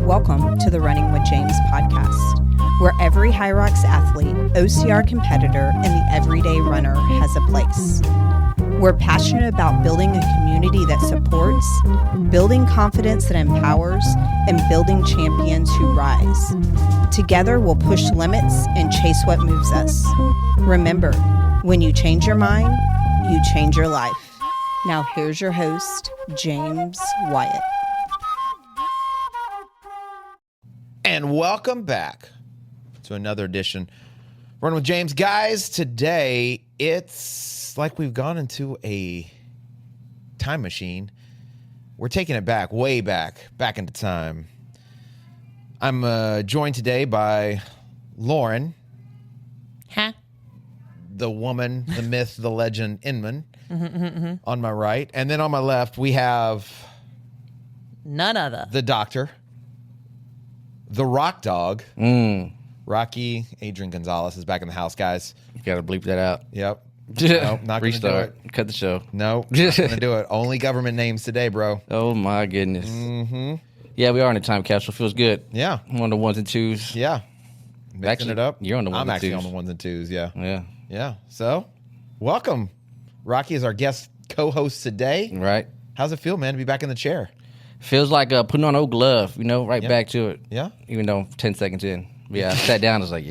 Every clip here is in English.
Welcome to the Running with James podcast, where every High Rocks athlete, OCR competitor, and the everyday runner has a place. We're passionate about building a community that supports, building confidence that empowers, and building champions who rise. Together, we'll push limits and chase what moves us. Remember, when you change your mind, you change your life. Now here's your host, James Wyatt. And welcome back to another edition Run with James. Guys, today it's like we've gone into a time machine. We're taking it back, way back into time. I'm joined today by Lauren. Huh? The woman, the myth, the legend, Inman. On my right. And then on my left, we have None other. the doctor, the rock dog. Rocky Adrian Gonzalez is back in the house, guys. You gotta bleep that out. Yep. Nope, not going to do Restart. it. Cut the show. Nope, not going to do it. Only government names today, bro. Oh my goodness. Yeah, we are in a time capsule. Feels good. Yeah. I'm on the ones and twos. Yeah. Mixing Actually, it up. you're on the ones I'm and actually twos. on the ones and twos, yeah. Yeah. Yeah. So, welcome. Rocky is our guest co-host today. Right. How's it feel, man, to be back in the chair? Feels like putting on an old glove, right back to it. Yeah. Even though 10 seconds in. Yeah, I sat down. I was like,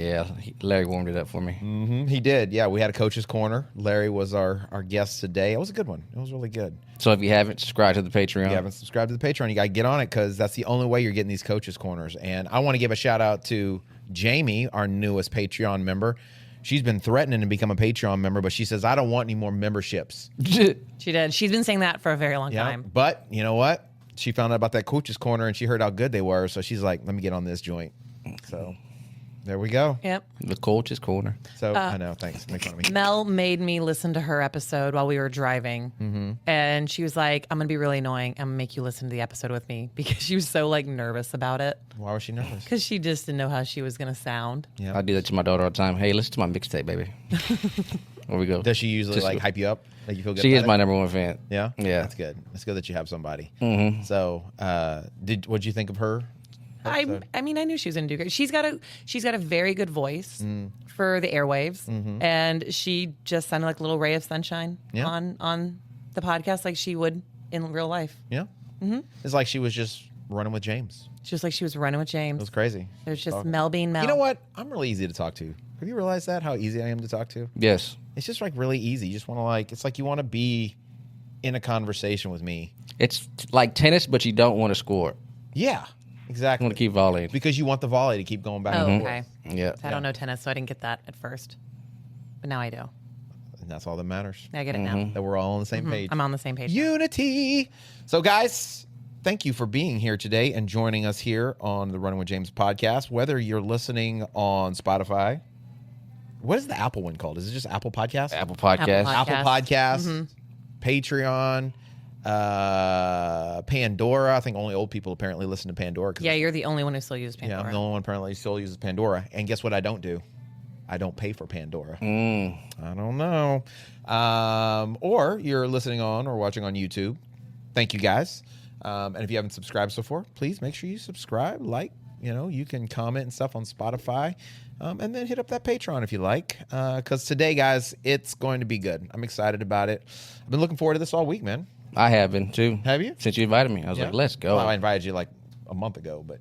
Larry warmed it up for me. He did. Yeah, we had a coach's corner. Larry was our guest today. It was a good one. It was really good. So if you haven't, subscribe to the Patreon. If you haven't subscribed to the Patreon, you got to get on it because that's the only way you're getting these coaches' corners. And I want to give a shout out to Jamie, our newest Patreon member. She's been threatening to become a Patreon member, but she says, I don't want any more memberships. She did. She's been saying that for a very long Yeah. time. But you know what? She found out about that coach's corner and she heard how good they were. So she's like, let me get on this joint. So there we go. Yep. The coach's corner. So I know. Thanks. Make fun of me. Mel made me listen to her episode while we were driving. And she was like, I'm going to be really annoying. I'm going to make you listen to the episode with me because she was so nervous about it. Why was she nervous? Because she just didn't know how she was going to sound. Yeah. I do that to my daughter all the time. Hey, listen to my mixtape, baby. There we go. Does she usually Just- hype you up? Make you feel good? She about is it? my number one fan. Yeah. Yeah. That's good. It's good that you have somebody. So, what'd you think of her? I mean, I knew she was going to do great. She's got a very good voice for the airwaves, and she just sounded like a little ray of sunshine on the podcast, like she would in real life. Yeah. It's like she was just running with James. Just like she was running with James. It was crazy. There's just Mel being Mel. You know what? I'm really easy to talk to. Have you realized that? How easy I am to talk to? Yes. It's just really easy. You just want to it's like you want to be in a conversation with me. It's like tennis, but you don't want to score. Yeah, You exactly. want to keep volleying. Because you want the volley to keep going back Oh, and forth. okay. Yeah. I don't know tennis, so I didn't get that at first. But now I do. And that's all that matters. I get it now. That we're all on the same page. I'm on the same page. Unity. So, guys, thank you for being here today and joining us here on the Running with James podcast. Whether you're listening on Spotify, what is the Apple one called? Is it just Apple Podcasts? Apple Podcast. Apple Apple Podcasts, Patreon, Pandora. I think only old people apparently listen to Pandora. Yeah, you're the only one who still uses Yeah, Pandora. I'm the only one apparently who still uses Pandora. And guess what I don't do? I don't pay for Pandora. I don't know. Or you're listening on or watching on YouTube. Thank you, guys. And if you haven't subscribed so far, please make sure you subscribe, like. You can comment and stuff on Spotify. And then hit up that Patreon if you like. Because today, guys, it's going to be good. I'm excited about it. I've been looking forward to this all week, man. I have been too. Have you? Since you invited me. I was like, let's go. Well, I invited you a month ago, but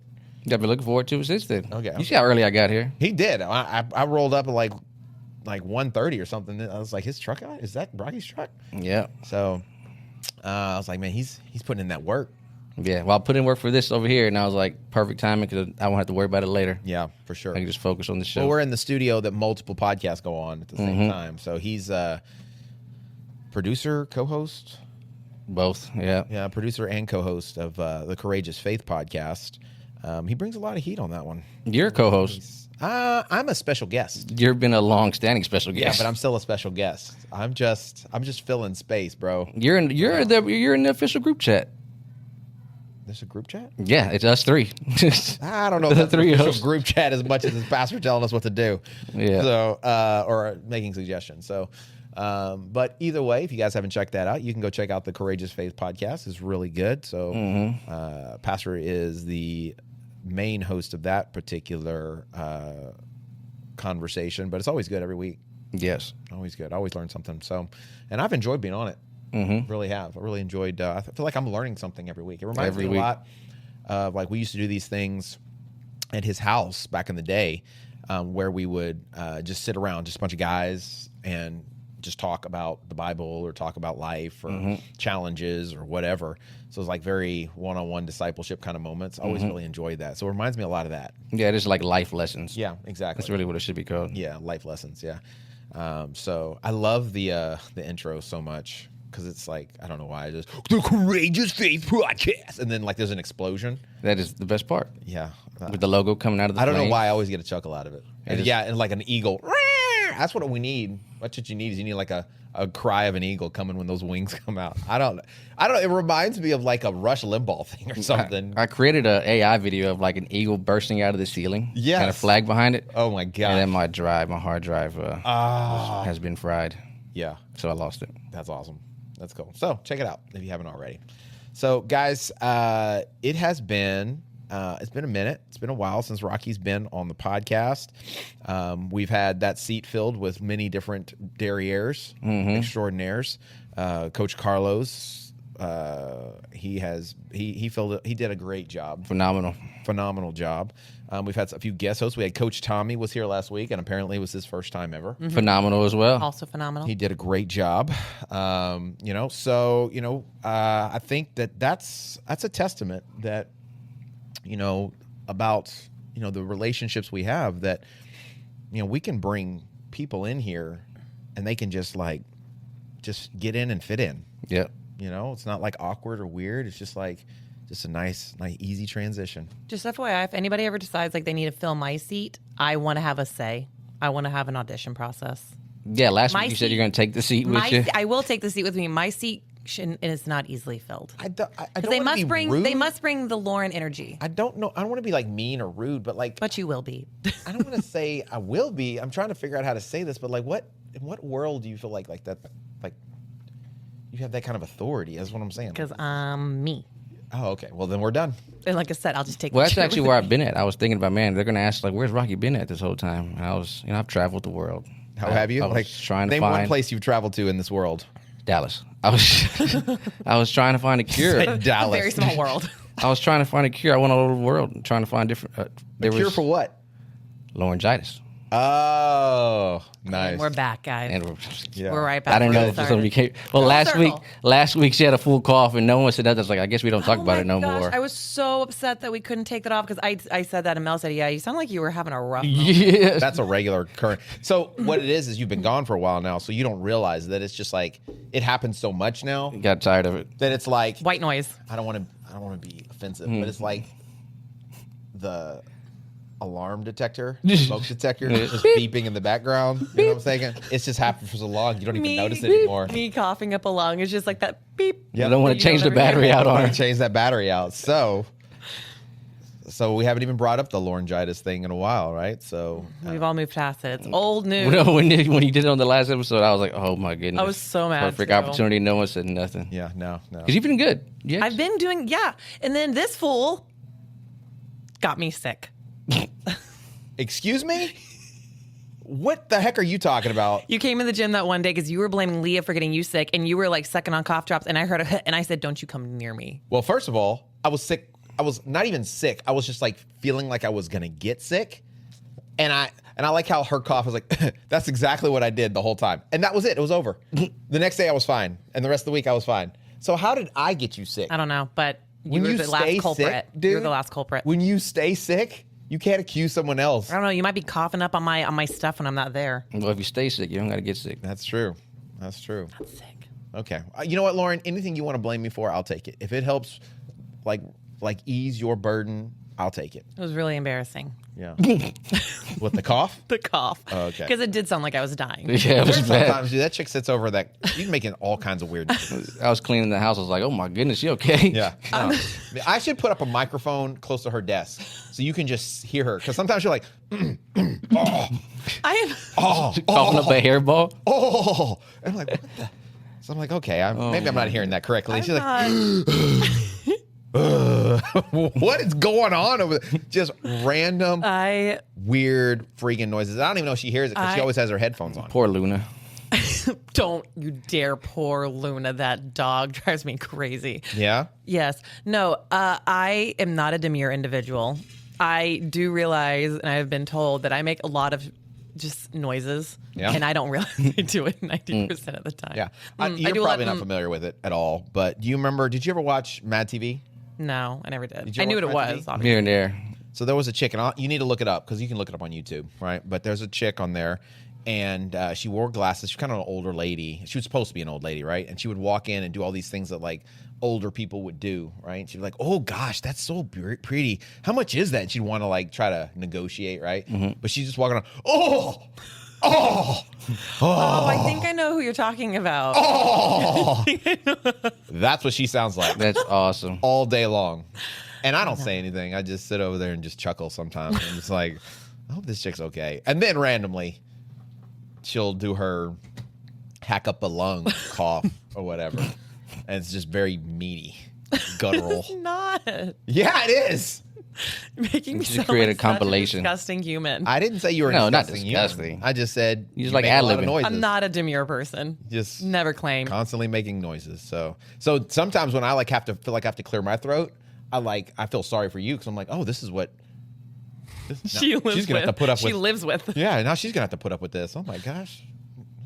I've been looking forward to it since then. Okay. You see how early I got here? he did. I rolled up at like 1:30 or something. I was like, his truck out? Is that Rocky's truck? Yeah. So I was like, man, he's putting in that work. Yeah. Well, I put in work for this over here, and I was like, perfect timing because I won't have to worry about it later. Yeah, for sure. I can just focus on the show. Well, we're in the studio that multiple podcasts go on at the same time. So he's producer, co-host. Both. Yeah. Yeah, producer and co-host of the Courageous Faith podcast. He brings a lot of heat on that one. You're a co-host. I'm a special guest. You've been a long-standing special Yeah, guest. but I'm still a special guest. I'm just filling space, bro. You're in the official group chat. There's a group chat? Yeah, it's us three. I don't know if The that's an three official hosts. group chat as much as his pastor telling us what to do. Yeah. So, or making suggestions. So, but either way, if you guys haven't checked that out, you can go check out the Courageous Faith podcast. It's really good. So, Pastor is the main host of that particular conversation, but it's always good every week. Yes. Always good. I always learn something. So, and I've enjoyed being on it. Really have. I really enjoyed. I feel like I'm learning something every week. It reminds me a lot of like we used to do these things at his house back in the day, where we would just sit around, just a bunch of guys, and just talk about the Bible or talk about life or challenges or whatever. So it's like very one-on-one discipleship kind of moments. I always really enjoyed that. So it reminds me a lot of that. Yeah, it is like life lessons. Yeah, exactly. That's really what it should be called. Yeah, life lessons. Yeah. So I love the intro so much because it's like, I don't know why, just the Courageous Faith Podcast, and then like there's an explosion. That is the best part. Yeah, With the logo coming out of the I don't know flame. why I always get a chuckle out of it. And yeah, and like an eagle. That's what we need. That's what you need. Is you need like a cry of an eagle coming when those wings come out. I don't know. It reminds me of like a Rush Limbaugh thing or something. I created an AI video of like an eagle bursting out of the ceiling. Yes. And a flag behind it. Oh my god. And then my hard drive has been fried. Yeah. So I lost it. That's awesome. That's cool. So check it out if you haven't already. So guys, it has been it's been a minute. It's been a while since Rocky's been on the podcast. We've had that seat filled with many different derrieres, extraordinaires. Coach Carlos, he filled it. He did a great job. Phenomenal job. We've had a few guest hosts. We had Coach Tommy was here last week, and apparently it was his first time ever. Phenomenal as well. Also phenomenal. He did a great job. I think that's a testament that, about, the relationships we have, that, we can bring people in here and they can just get in and fit in. Yep. It's not like awkward or weird. It's just a nice, easy transition. Just FYI, if anybody ever decides like they need to fill my seat, I want to have a say. I want to have an audition process. Yeah, last week you said you're going to take the seat with you. I will take the seat with me. My seat is not easily filled. I don't they wanna must be bring rude. They must bring the Lauren energy. I don't know. I don't want to be like mean or rude, but you will be. I don't want to say I will be. I'm trying to figure out how to say this, but in what world do you feel like that? Like you have that kind of authority? That's what I'm saying. Because I'm me. Oh, okay. Well, then we're done. And like I said, I'll just take. Well, that's actually where I've been at. I was thinking about, man, they're going to ask like, where's Rocky been at this whole time? And I was, I've traveled the world. How have you? I was trying to name find one place you've traveled to in this world. Dallas. I was trying to find a cure. Dallas. A very small world. I was trying to find a cure. I went all over the world trying to find different. Cure for what? Laryngitis. Oh, nice. And we're back, guys. And We're right back. I didn't know where if we somebody started. came. Well, last week she had a full cough and no one said that. I was like, I guess we don't talk Oh about my it no gosh, more. I was so upset that we couldn't take that off because I said that and Mel said, yeah, you sound like you were having a rough moment. Yeah. That's a regular current. So what it is you've been gone for a while now, so you don't realize that it's just like it happens so much now Got tired of it. that it's like White noise. I don't want to be offensive, but it's like the alarm detector, smoke detector, just beeping in the background. You know what I'm saying? It's just happened for so long you don't even notice it anymore. Me coughing up a lung is just like that beep. You don't want to change the never battery hear. out I on want her. to change that battery out. So we haven't even brought up the laryngitis thing in a while, right? So We've all moved past it. It's old news. When you did it on the last episode, I was like, oh my goodness. I was so mad, Perfect too. opportunity. No one said nothing. yeah, no. Because you've been good. Yeah. I've been doing, yeah. And then this fool got me sick. Excuse me? What the heck are you talking about? You came in the gym that one day because you were blaming Leah for getting you sick and you were like sucking on cough drops and I heard a hit and I said, don't you come near me. Well, first of all, I was sick. I was not even sick. I was just like feeling like I was going to get sick. And I like how her cough was like, that's exactly what I did the whole time. And that was it. It was over. The next day I was fine. And the rest of the week I was fine. So how did I get you sick? I don't know, but you When were you the stay last culprit. sick, dude, You're the last culprit. When you stay sick, you can't accuse someone else. I don't know. You might be coughing up on my stuff when I'm not there. Well, if you stay sick, you don't got to get sick. That's true. That's true. I'm sick. Okay. You know what, Lauren? Anything you want to blame me for, I'll take it. If it helps, like ease your burden, I'll take it. It was really embarrassing. Yeah. With the cough? The cough. Oh, okay. Because it did sound like I was dying. Yeah, it was bad. Sometimes, dude, that chick sits over that. You're making all kinds of weird. I was cleaning the house. I was like, oh my goodness, you okay? Yeah. No. I should put up a microphone close to her desk so you can just hear her. Because sometimes you're like, oh, I am. oh, Coughing up a hairball. oh. And I'm like, what the? So I'm like, okay, maybe I'm not hearing that correctly. She's like, not- What is going on over there? Just random, weird freaking noises. I don't even know if she hears it because she always has her headphones on. Poor Luna. Don't you dare, poor Luna. That dog drives me crazy. Yeah? Yes. No, I am not a demure individual. I do realize, and I have been told, that I make a lot of just noises, and I don't realize I do it 90% of the time. Yeah. You're probably not familiar with it at all, but do you remember, did you ever watch Mad TV? No, I never did. You I knew watch what Mad it was. TV? Obviously. Here and there. So there was a chick, and you need to look it up because you can look it up on YouTube, right? But there's a chick on there, and she wore glasses. She's kind of an older lady. She was supposed to be an old lady, right? And she would walk in and do all these things that like older people would do, right? She'd be like, "Oh gosh, that's so pretty. How much is that?" And she'd want to like try to negotiate, right? But she's just walking around. Oh, I think I know who you're talking about. oh. That's what she sounds like That's awesome. all day long. And I don't say anything. I just sit over there and just chuckle sometimes. I'm just like, I hope this chick's okay. And then randomly, she'll do her hack up a lung cough or whatever. And it's just very meaty, guttural. It's not. Yeah, it is. Making me should sound create like a compilation. such a disgusting human. I didn't say you were No, not disgusting human. disgusting. I just said You just make like a lot of ad-libbing. noises. I'm not a demure person. Just Never claimed. constantly making noises. So sometimes when I like have to feel like I have to clear my throat, I feel sorry for you because I'm like, oh, this is what She lives she's gonna with. have to put up She with. lives with. Yeah, now she's gonna have to put up with this. Oh my gosh,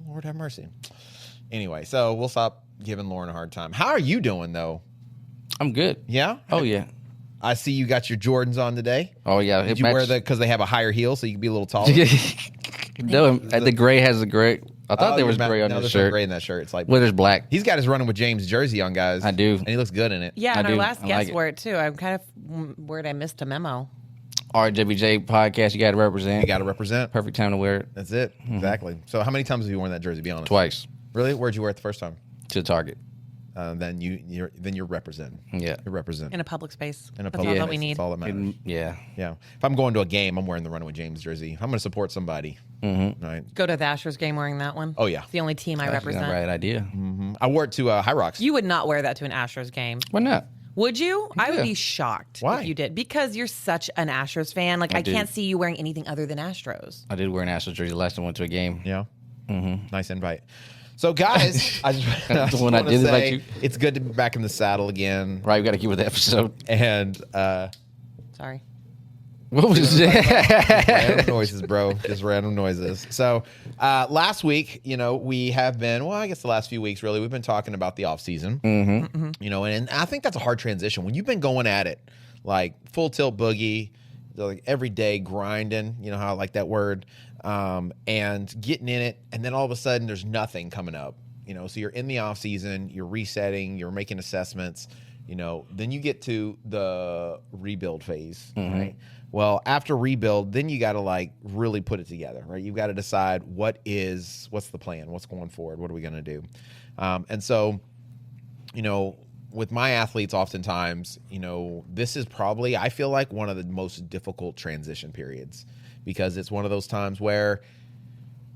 Lord have mercy. Anyway, so we'll stop giving Lauren a hard time. How are you doing though? I'm good. Yeah. Oh, yeah. I see you got your Jordans on today. Oh, yeah. Did you wear because they have a higher heel so you can be a little taller? No, the gray has the gray. I thought there was gray on no, the there's shirt. no gray in that shirt. It's like Well, there's black. he's got his running with James jersey on, guys. I do. and he looks good in it. Yeah, I and our do. last I guest like it. wore it too. I'm kind of worried I missed a memo. RWJ podcast, you got to represent. You got to represent. Perfect time to wear it. That's it. Exactly. So, how many times have you worn that jersey? Be honest. Twice Really? Where'd you wear it the first time? to Target. Then you're representing. Yeah. You're representing. In a public space. In a That's public all that place. we need. That's all that matters. Yeah. Yeah. If I'm going to a game, I'm wearing the Running with James jersey. I'm going to support somebody. Mm-hmm. Right. Go to the Astros game wearing that one. Oh, yeah. It's the only team I That's represent. the right idea. I wore it to High Rocks. You would not wear that to an Astros game. Why not? Would you? I would Yeah. be shocked Why? if you did. Because you're such an Astros fan. Like, I do. can't see you wearing anything other than Astros. I did wear an Astros jersey last time I went to a game. Yeah. Nice invite. So, guys, I just, The one I wanna did say invite you. it's good to be back in the saddle again. Right, we got to keep with the episode. And Sorry. What was that? random noises, bro. Just random noises. So, last week, we have been, well, I guess the last few weeks, really, we've been talking about the off season. And I think that's a hard transition. When you've been going at it, like full tilt boogie, like every day grinding, you know how I like that word, and getting in it, and then all of a sudden there's nothing coming up. So you're in the off season, you're resetting, you're making assessments, then you get to the rebuild phase, right? Well, after rebuild, then you got to like really put it together, right? You've got to decide what's the plan, what's going forward, what are we going to do? And so, with my athletes, oftentimes, this is probably, I feel like, one of the most difficult transition periods because it's one of those times where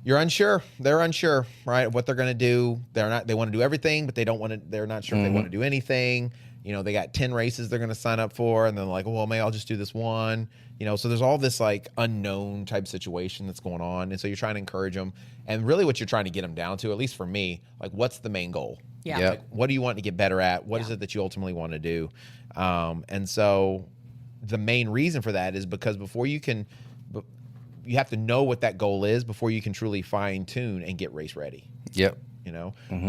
you're unsure. They're unsure, right? What they're going to do. They want to do everything, but they're not sure if they want to do anything. They got 10 races they're going to sign up for, and then like, well, maybe I'll just do this one. So there's all this like unknown type situation that's going on. And so you're trying to encourage them. And really what you're trying to get them down to, at least for me, like what's the main goal? Yeah. Yep. Like, what do you want to get better at? What is it that you ultimately want to do? And so the main reason for that is because you have to know what that goal is before you can truly fine tune and get race ready. Yep.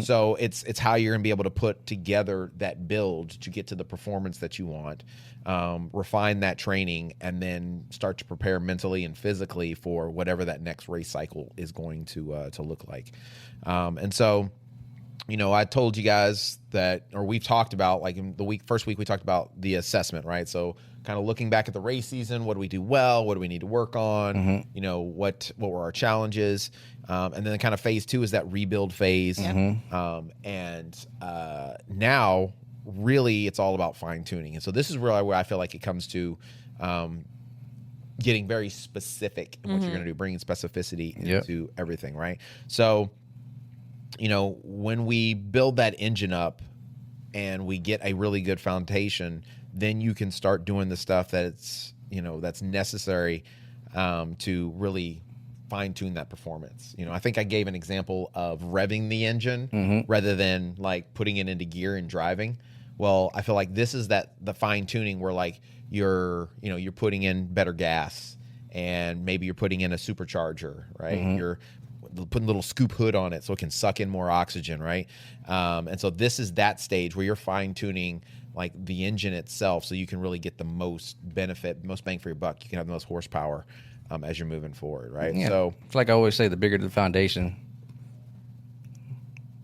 So it's how you're going to be able to put together that build to get to the performance that you want, refine that training, and then start to prepare mentally and physically for whatever that next race cycle is going to look like. And so, I told you guys we've talked about, like in the first week we talked about the assessment, right? So kind of looking back at the race season, what do we do well? What do we need to work on? What were our challenges? And then kind of phase 2 is that rebuild phase. Now really it's all about fine tuning. And so this is really where I feel like it comes to getting very specific in what you're going to do, bringing specificity into everything, right? So, when we build that engine up and we get a really good foundation, then you can start doing the stuff that's necessary to really fine tune that performance. I think I gave an example of revving the engine rather than like putting it into gear and driving. Well, I feel like this is the fine tuning where like you're putting in better gas, and maybe you're putting in a supercharger, right? You're putting a little scoop hood on it so it can suck in more oxygen, right? And so this is that stage where you're fine tuning like the engine itself, so you can really get the most benefit, most bang for your buck. You can have the most horsepower as you're moving forward, right? Yeah. So it's like I always say, the bigger the foundation.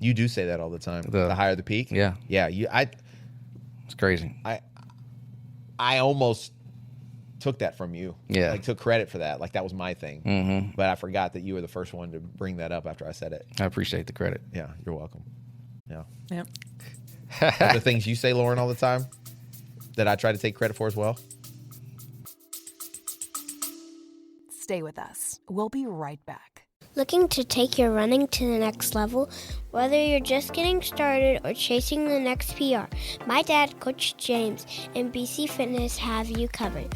You do say that all the time. The higher the peak. Yeah. Yeah. It's crazy. I almost took that from you. Yeah. Like took credit for that. Like that was my thing. But I forgot that you were the first one to bring that up after I said it. I appreciate the credit. Yeah. You're welcome. Yeah. Yep. The things you say, Lauren, all the time that I try to take credit for as well. Stay with us. We'll be right back. Looking to take your running to the next level? Whether you're just getting started or chasing the next PR, my dad, Coach James, and BC Fitness have you covered.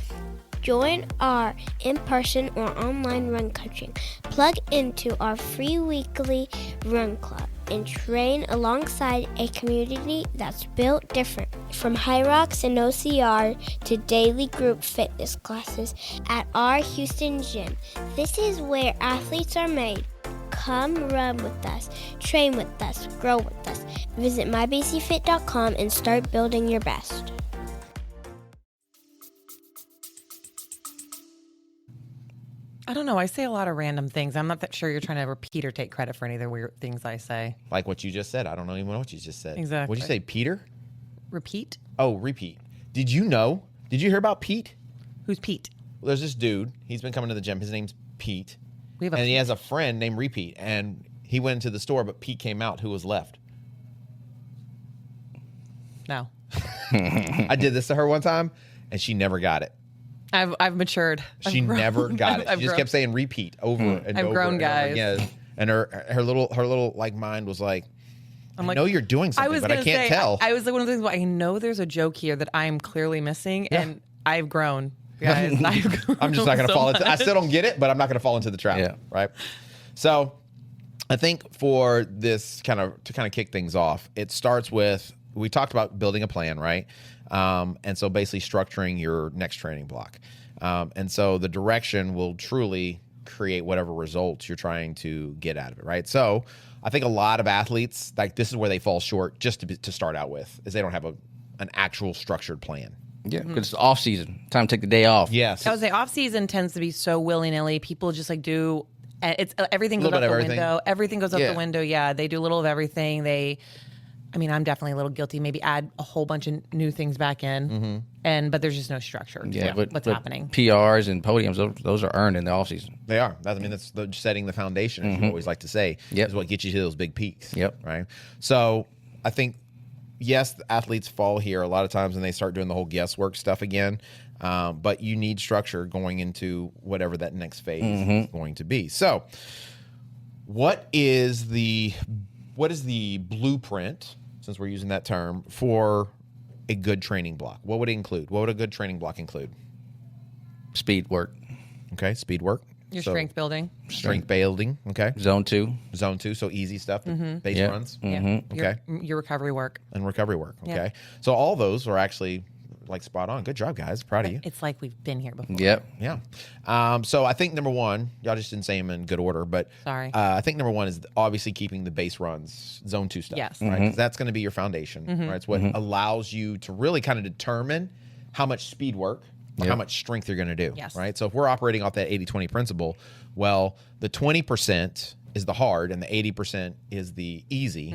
Join our in-person or online run coaching. Plug into our free weekly run club and train alongside a community that's built different. From High Rocks and OCR to daily group fitness classes at our Houston gym. This is where athletes are made. Come run with us, train with us, grow with us. Visit mybcfit.com and start building your best. I don't know. I say a lot of random things. I'm not that sure you're trying to repeat or take credit for any of the weird things I say. Like what you just said. I don't even know what you just said. Exactly. What'd you say, Peter? Repeat? Oh, repeat. Did you hear about Pete? Who's Pete? Well, there's this dude. He's been coming to the gym. His name's Pete. We have a and he Pete. has a friend named Repeat. And he went into the store, but Pete came out. Who was left? No. I did this to her one time, and she never got it. I've matured. She never got it. She just kept saying repeat over and I've over. grown, and guys. Over again. And her little like mind was like, I know you're doing something, but I can't tell. I was like one of those things. I know there's a joke here that I'm clearly missing, and I've grown, guys. I've grown. I'm just not going to so fall into. I much. still don't get it, but I'm not going to fall into the trap. Yeah. Right. So, I think for this to kick things off, it starts with we talked about building a plan, right? And so basically structuring your next training block. And so the direction will truly create whatever results you're trying to get out of it, right? So I think a lot of athletes, like this is where they fall short just to start out with, is they don't have an actual structured plan. Yeah, because it's off season. Time to take the day off. Yes. I would say off season tends to be so willy nilly. People just like do. It's everything goes Little out bit the of everything. window. Everything goes out Yeah. the window. Yeah, they do a little of everything. I'm definitely a little guilty. Maybe add a whole bunch of new things back in, but there's just no structure. Yeah, to but what's happening? PRs and podiums, those are earned in the off season. They are. That's setting the foundation, as you always like to say, Yep. is what gets you to those big peaks. Yep. Right? So I think, yes, the athletes fall here a lot of times and they start doing the whole guesswork stuff again, but you need structure going into whatever that next phase is going to be. So what is the blueprint, since we're using that term, for a good training block? What would it include? What would a good training block include? Speed work. Okay, speed work. Your So, strength building. Strength building. Okay. Zone 2. Zone 2, so easy stuff, the base Yeah. runs Yeah. Okay. Your recovery work. and recovery work. Okay. Yeah. So all those are actually like spot on. Good job, guys. Proud of you. It's like we've been here before. Yep. Yeah. So I think number one, y'all just didn't say them in good order, but Sorry. I think number one is obviously keeping the base runs, zone 2 stuff. Yes. Right. 'Cause that's going to be your foundation. Right. It's what allows you to really kind of determine how much speed work or Yep. how much strength you're going to do. Yes. Right. So if we're operating off that 80-20 principle, well, the 20% is the hard and the 80% is the easy.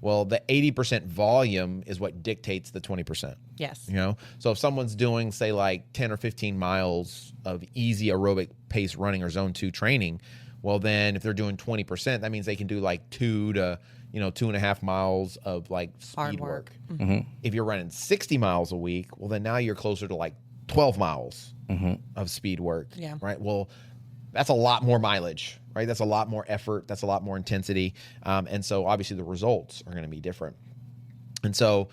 Well, the 80% volume is what dictates the 20%. Yes. You know, so if someone's doing, say, like 10 or 15 miles of easy aerobic pace running or zone 2 training, well, then if they're doing 20%, that means they can do like 2 to 2.5 miles of like Hard speed work. work. If you're running 60 miles a week, well, then now you're closer to like 12 miles of speed work. Yeah. Right. Well, that's a lot more mileage, right? That's a lot more effort. That's a lot more intensity. And so obviously the results are going to be different. And so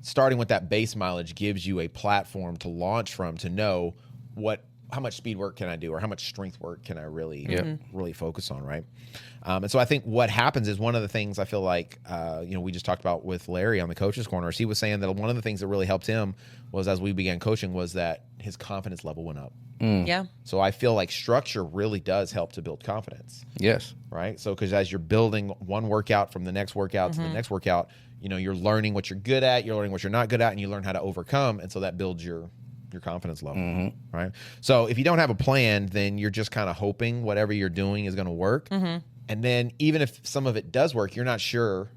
starting with that base mileage gives you a platform to launch from, to know how much speed work can I do, or how much strength work can I really focus on, right? And so I think what happens is, one of the things I feel like, we just talked about with Larry on the Coach's Corner, he was saying that one of the things that really helped him was, as we began coaching, was that his confidence level went up. Yeah. So I feel like structure really does help to build confidence. Yes. Right? So because as you're building one workout from the next workout to the next workout, you're learning what you're good at, you're learning what you're not good at, and you learn how to overcome. And so that builds your confidence level, right? So if you don't have a plan, then you're just kind of hoping whatever you're doing is going to work. And then even if some of it does work, you're not sure.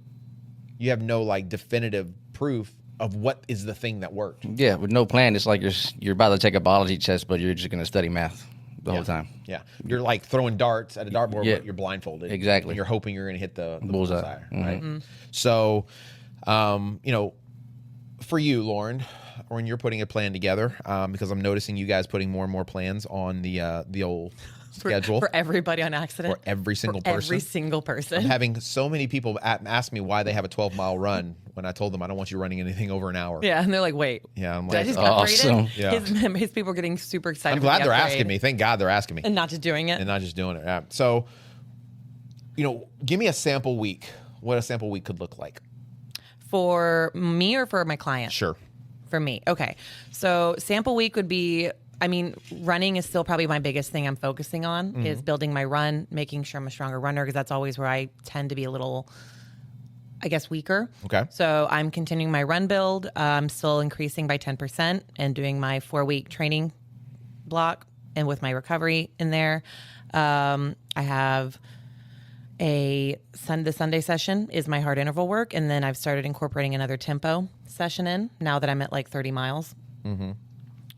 You have no like definitive proof of what is the thing that worked. Yeah, with no plan, it's like you're about to take a biology test, but you're just going to study math the whole time. Yeah, you're like throwing darts at a dartboard, but you're blindfolded. Exactly. And you're hoping you're going to hit the bullseye, right? So, for you, Lauren, when you're putting a plan together, because I'm noticing you guys putting more and more plans on the old schedule for everybody on accident, for every single person. Every single person. I'm having so many people ask me why they have a 12-mile run when I told them I don't want you running anything over an hour. Yeah, and they're like, "Wait, yeah." I'm did I like, just get awesome. upgraded?" Yeah. His people are getting super excited. I'm for glad the they're upgrade asking me. Thank God they're asking me, and not just doing it. and not just doing it. Yeah. So, give me a sample week. What a sample week could look like. For me or for my client? Sure. For me. Okay. So sample week would be, running is still probably my biggest thing I'm focusing on, is building my run, making sure I'm a stronger runner, because that's always where I tend to be a little, weaker. Okay. So I'm continuing my run build. I'm still increasing by 10% and doing my 4-week training block, and with my recovery in there. I have the Sunday session is my hard interval work, and then I've started incorporating another tempo session in now that I'm at like 30 miles.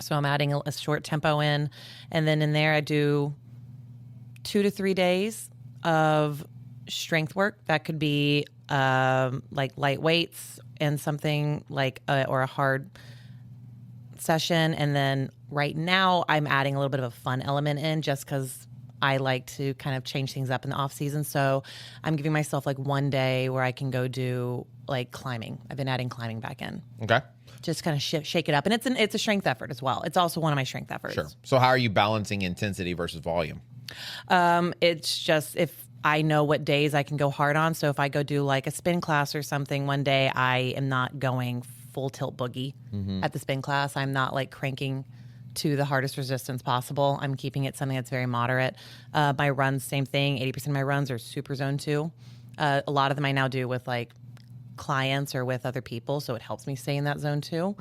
So I'm adding a short tempo in, and then in there I do 2 to 3 days of strength work. That could be like light weights and something like or a hard session. And then right now I'm adding a little bit of a fun element in, just because I like to kind of change things up in the off season. So I'm giving myself like one day where I can go do like climbing. I've been adding climbing back in. Okay. Just kind of shake it up. And it's a strength effort as well. It's also one of my strength efforts. Sure. So how are you balancing intensity versus volume? It's just if I know what days I can go hard on. So if I go do like a spin class or something, one day I am not going full tilt boogie at the spin class. I'm not like cranking to the hardest resistance possible. I'm keeping it something that's very moderate. My runs, same thing. 80% of my runs are super zone 2. A lot of them I now do with like clients or with other people, so it helps me stay in that zone 2.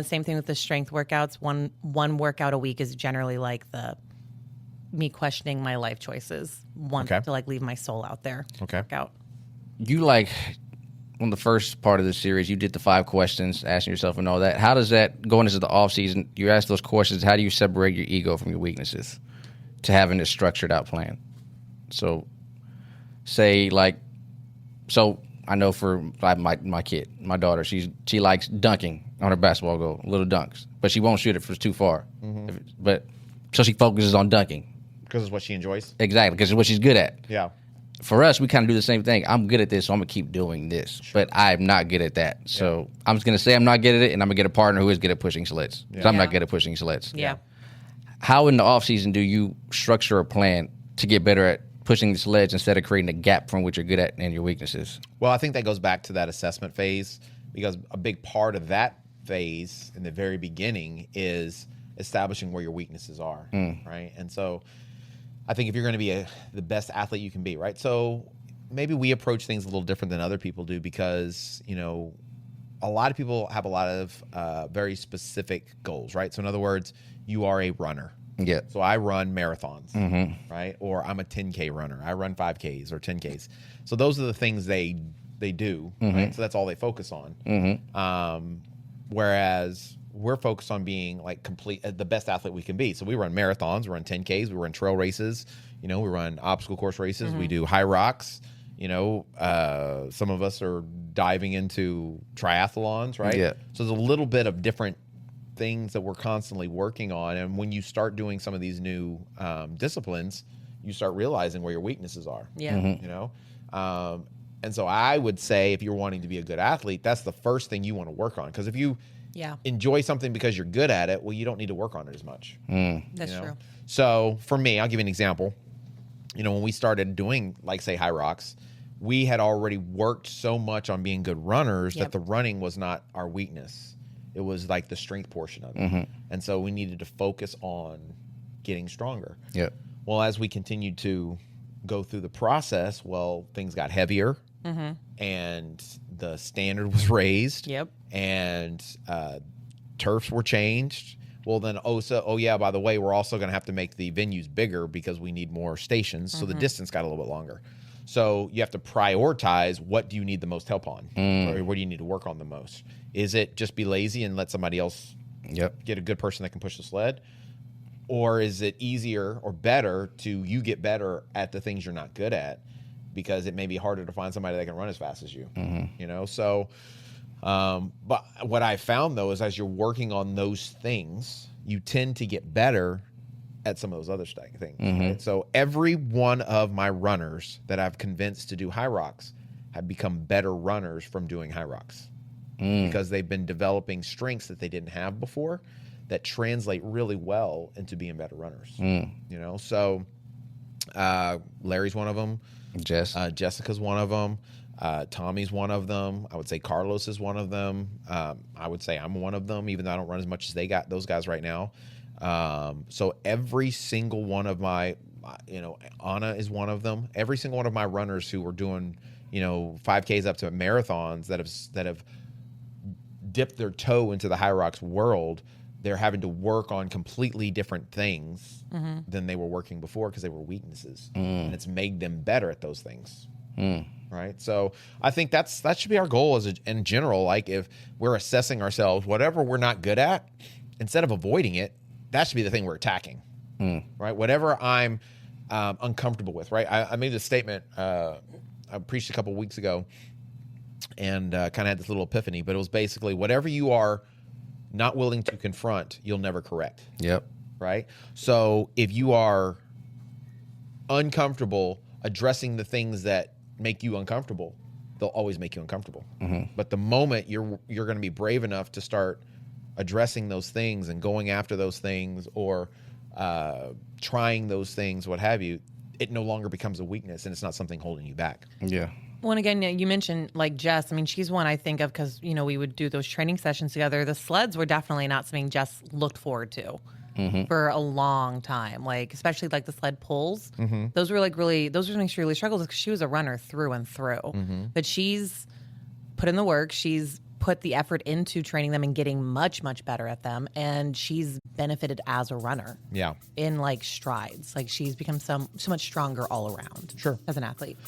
Same thing with the strength workouts. One workout a week is generally like me questioning my life choices. To like leave my soul out there. Okay. Workout. You like on the first part of the series, you did the 5 questions, asking yourself and all that. How does that, going into the off season, you ask those questions, how do you separate your ego from your weaknesses to having a structured out plan? So say like, I know for my kid, my daughter, she likes dunking on her basketball goal, little dunks, but she won't shoot it if it's too far. So she focuses on dunking. Because it's what she enjoys? Exactly, because it's what she's good at. Yeah. For us, we kind of do the same thing. I'm good at this, so I'm going to keep doing this. Sure. But I'm not good at that. So I'm just going to say I'm not good at it, and I'm going to get a partner who is good at pushing sleds. Because I'm not good at pushing sleds. Yeah. How in the off season do you structure a plan to get better at pushing the sleds instead of creating a gap from what you're good at and your weaknesses? Well, I think that goes back to that assessment phase, because a big part of that phase in the very beginning is establishing where your weaknesses are, right? And so I think if you're going to be the best athlete you can be, right? So maybe we approach things a little different than other people do, because, a lot of people have a lot of very specific goals, right? So in other words, you are a runner. Yeah. So I run marathons, right? Or I'm a 10K runner. I run 5Ks or 10Ks. So those are the things they do, right? So that's all they focus on. Whereas we're focused on being like the best athlete we can be. So we run marathons, we run 10Ks, we run trail races, we run obstacle course races, we do high rocks, some of us are diving into triathlons, right? Yeah. So there's a little bit of different things that we're constantly working on. And when you start doing some of these new And so I would say if you're wanting to be a good athlete, that's the first thing you want to work on. Because if you enjoy something because you're good at it, well, you don't need to work on it as much. That's true. So for me, I'll give you an example. When we started doing, like, say, high rocks, we had already worked so much on being good runners that the running was not our weakness. It was like the strength portion of it. And so we needed to focus on getting stronger. Yep. Well, as we continued to go through the process, things got heavier and the standard was raised. Yep. And turfs were changed. Well, then, by the way, we're also going to have to make the venues bigger because we need more stations. So the distance got a little bit longer. So you have to prioritize, what do you need the most help on? Or what do you need to work on the most? Is it just be lazy and let somebody else get a good person that can push the sled? Or is it easier or better to you get better at the things you're not good at, because it may be harder to find somebody that can run as fast as you, So, but what I found, though, is as you're working on those things, you tend to get better at some of those other things. Right? So every one of my runners that I've convinced to do high rocks have become better runners from doing high rocks because they've been developing strengths that they didn't have before that translate really well into being better runners. So Larry's one of them. Jessica's one of them. Tommy's one of them. I would say Carlos is one of them. I would say I'm one of them, even though I don't run as much as those guys right now. So every single one of my, Anna is one of them. Every single one of my runners who are doing, 5Ks up to marathons that have dipped their toe into the high rocks world, they're having to work on completely different things than they were working before because they were weaknesses, and it's made them better at those things. Right. So I think that should be our goal in general. Like, if we're assessing ourselves, whatever we're not good at, instead of avoiding it, that should be the thing we're attacking. Right. Whatever I'm uncomfortable with. Right. I made this statement. I preached a couple of weeks ago and kind of had this little epiphany, but it was basically, whatever you are not willing to confront, you'll never correct. Yep. Right. So if you are uncomfortable addressing the things that make you uncomfortable, they'll always make you uncomfortable. But the moment you're going to be brave enough to start addressing those things and going after those things, or trying those things, what have you, it no longer becomes a weakness, and it's not something holding you back. Yeah. Well, and again, you mentioned, like, Jess. I mean, she's one I think of because, we would do those training sessions together. The sleds were definitely not something Jess looked forward to for a long time. Like, especially like the sled pulls. Those were something she really struggled with because she was a runner through and through. But she's put in the work. She's put the effort into training them and getting much, much better at them. And she's benefited as a runner. Yeah. In like strides. Like, she's become so much stronger all around. Sure. As an athlete.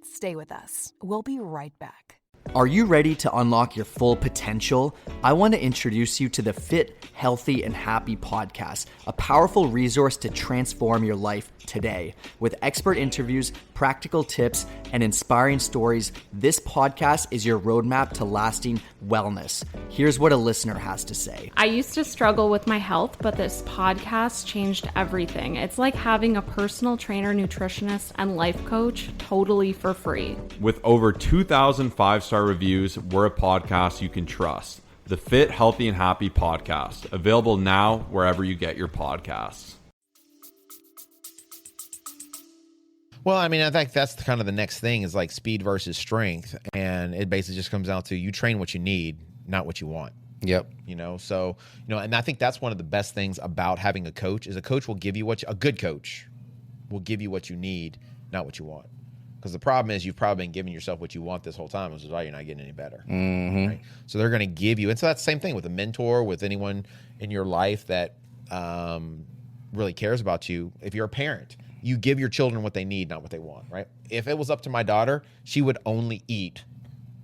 Stay with us. We'll be right back. Are you ready to unlock your full potential? I want to introduce you to the Fit, Healthy, and Happy podcast, a powerful resource to transform your life today. With expert interviews, practical tips, and inspiring stories, this podcast is your roadmap to lasting wellness. Here's what a listener has to say. I used to struggle with my health, but this podcast changed everything. It's like having a personal trainer, nutritionist, and life coach totally for free. With over 2,000 five-star reviews, we're a podcast you can trust. The Fit, Healthy, and Happy podcast, available now wherever you get your podcasts. Well, I mean, I think that's kind of the next thing is like speed versus strength. And it basically just comes down to you train what you need, not what you want. Yep. So, and I think that's one of the best things about having a coach is a coach will give you a good coach will give you what you need, not what you want. Because the problem is you've probably been giving yourself what you want this whole time, which is why you're not getting any better. Right? So they're going to give you, and so that's the same thing with a mentor, with anyone in your life that really cares about you. If you're a parent, you give your children what they need, not what they want, right? If it was up to my daughter, she would only eat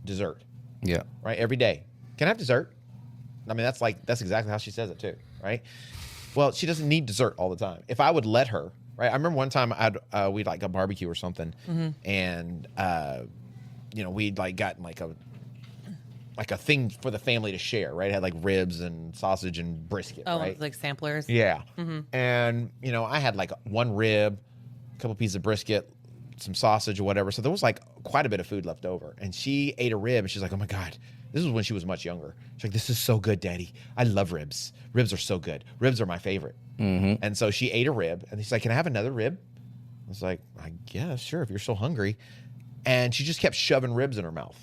dessert. Yeah. Right? Every day. Can I have dessert? I mean, that's exactly how she says it too, right? Well, she doesn't need dessert all the time. If I would let her, right? I remember one time we'd like a barbecue or something, and we'd like gotten like a thing for the family to share, right? It had like ribs and sausage and brisket, right? Like samplers. Yeah. And I had like one rib, a couple pieces of brisket, some sausage or whatever. So there was like quite a bit of food left over. And she ate a rib and she's like, oh my God, this was when she was much younger. She's like, this is so good, Daddy. I love ribs. Ribs are so good. Ribs are my favorite. And so she ate a rib and she's like, can I have another rib? I was like, I guess, sure, if you're so hungry. And she just kept shoving ribs in her mouth,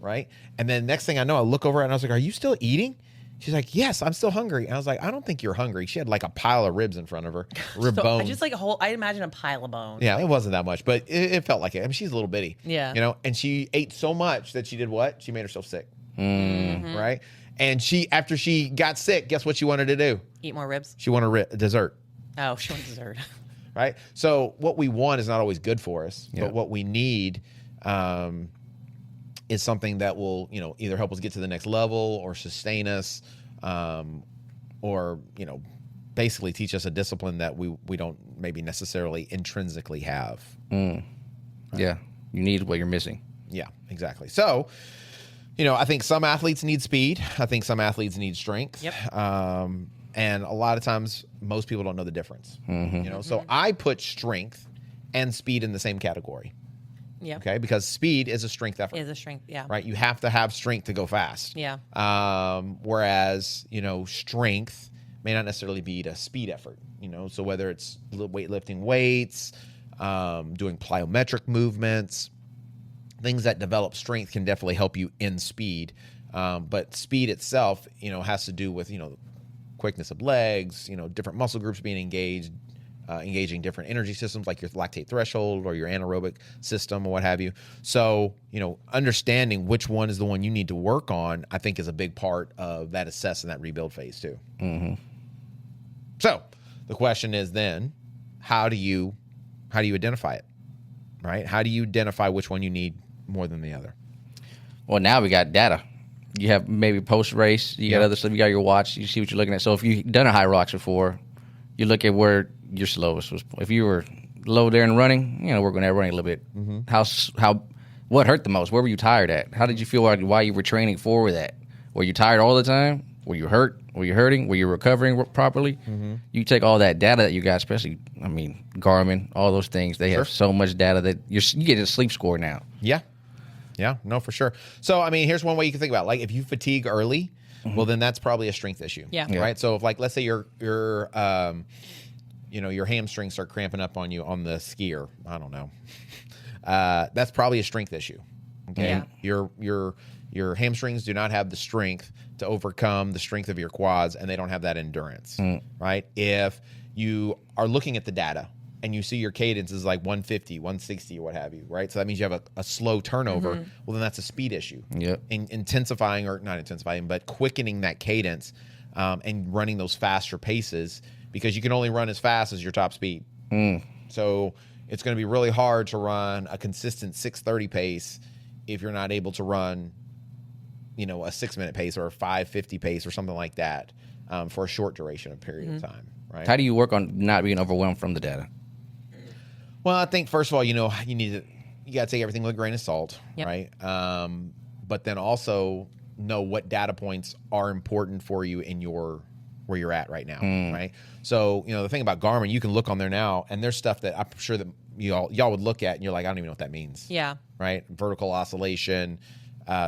right? And then next thing I know, I look over and I was like, are you still eating? She's like, yes, I'm still hungry. And I was like, I don't think you're hungry. She had like a pile of ribs in front of her, rib bones. Just like a whole, I imagine a pile of bones. Yeah, it wasn't that much, but it felt like it. I mean, she's a little bitty. Yeah. You know, and she ate so much that she did what? She made herself sick. Right? And after she got sick, guess what she wanted to do? Eat more ribs? She wanted a dessert. Oh, she wanted dessert. Right? So what we want is not always good for us, but what we need is something that will, you know, either help us get to the next level or sustain us, or, you know, basically teach us a discipline that we don't maybe necessarily intrinsically have. Right? Yeah. You need what you're missing. Yeah, exactly. So, you know, I think some athletes need speed. I think some athletes need strength. Yep. And a lot of times most people don't know the difference. You know, so I put strength and speed in the same category. Yeah. Okay. Because speed is a strength effort. Is a strength. Yeah. Right. You have to have strength to go fast. Yeah. Whereas, you know, strength may not necessarily be a speed effort, you know, so whether it's weightlifting weights, doing plyometric movements, things that develop strength can definitely help you in speed. But speed itself, you know, has to do with, you know, quickness of legs, you know, different muscle groups being engaged, engaging different energy systems like your lactate threshold or your anaerobic system or what have you. So, you know, understanding which one is the one you need to work on, I think is a big part of that assess and that rebuild phase too. So the question is then, how do you identify it, right? How do you identify which one you need more than the other? Well, now we got data. You have maybe post-race. You got other stuff. You got your watch. You see what you're looking at. So if you've done a high rocks before, you look at where your slowest was. If you were low there in running, you know, work on that running a little bit. What hurt the most? Where were you tired at? How did you feel while you were training for that? Were you tired all the time? Were you hurt? Were you hurting? Were you recovering properly? You take all that data that you got, especially, I mean, Garmin, all those things. They have so much data that you get a sleep score now. Yeah. Yeah, no, for sure. So, I mean, here's one way you can think about it. Like, if you fatigue early, well, then that's probably a strength issue. Yeah. Right? So, if, like, let's say your hamstrings start cramping up on you on the skier. I don't know. That's probably a strength issue. Okay? Yeah. Your hamstrings do not have the strength to overcome the strength of your quads, and they don't have that endurance. Right? If you are looking at the data, and you see your cadence is like 150, 160, or what have you, right? So that means you have a slow turnover. Well, then that's a speed issue. Intensifying, or not intensifying, but quickening that cadence and running those faster paces, because you can only run as fast as your top speed. So it's going to be really hard to run a consistent 6:30 pace if you're not able to run, you know, a 6-minute pace or a 5:50 pace or something like that for a short duration of period of time, right? How do you work on not being overwhelmed from the data? Well, I think first of all, you know, you got to take everything with a grain of salt, right? But then also know what data points are important for you in where you're at right now, right? So, you know, the thing about Garmin, you can look on there now, and there's stuff that I'm sure that y'all would look at, and you're like, I don't even know what that means. Yeah. Right? Vertical oscillation,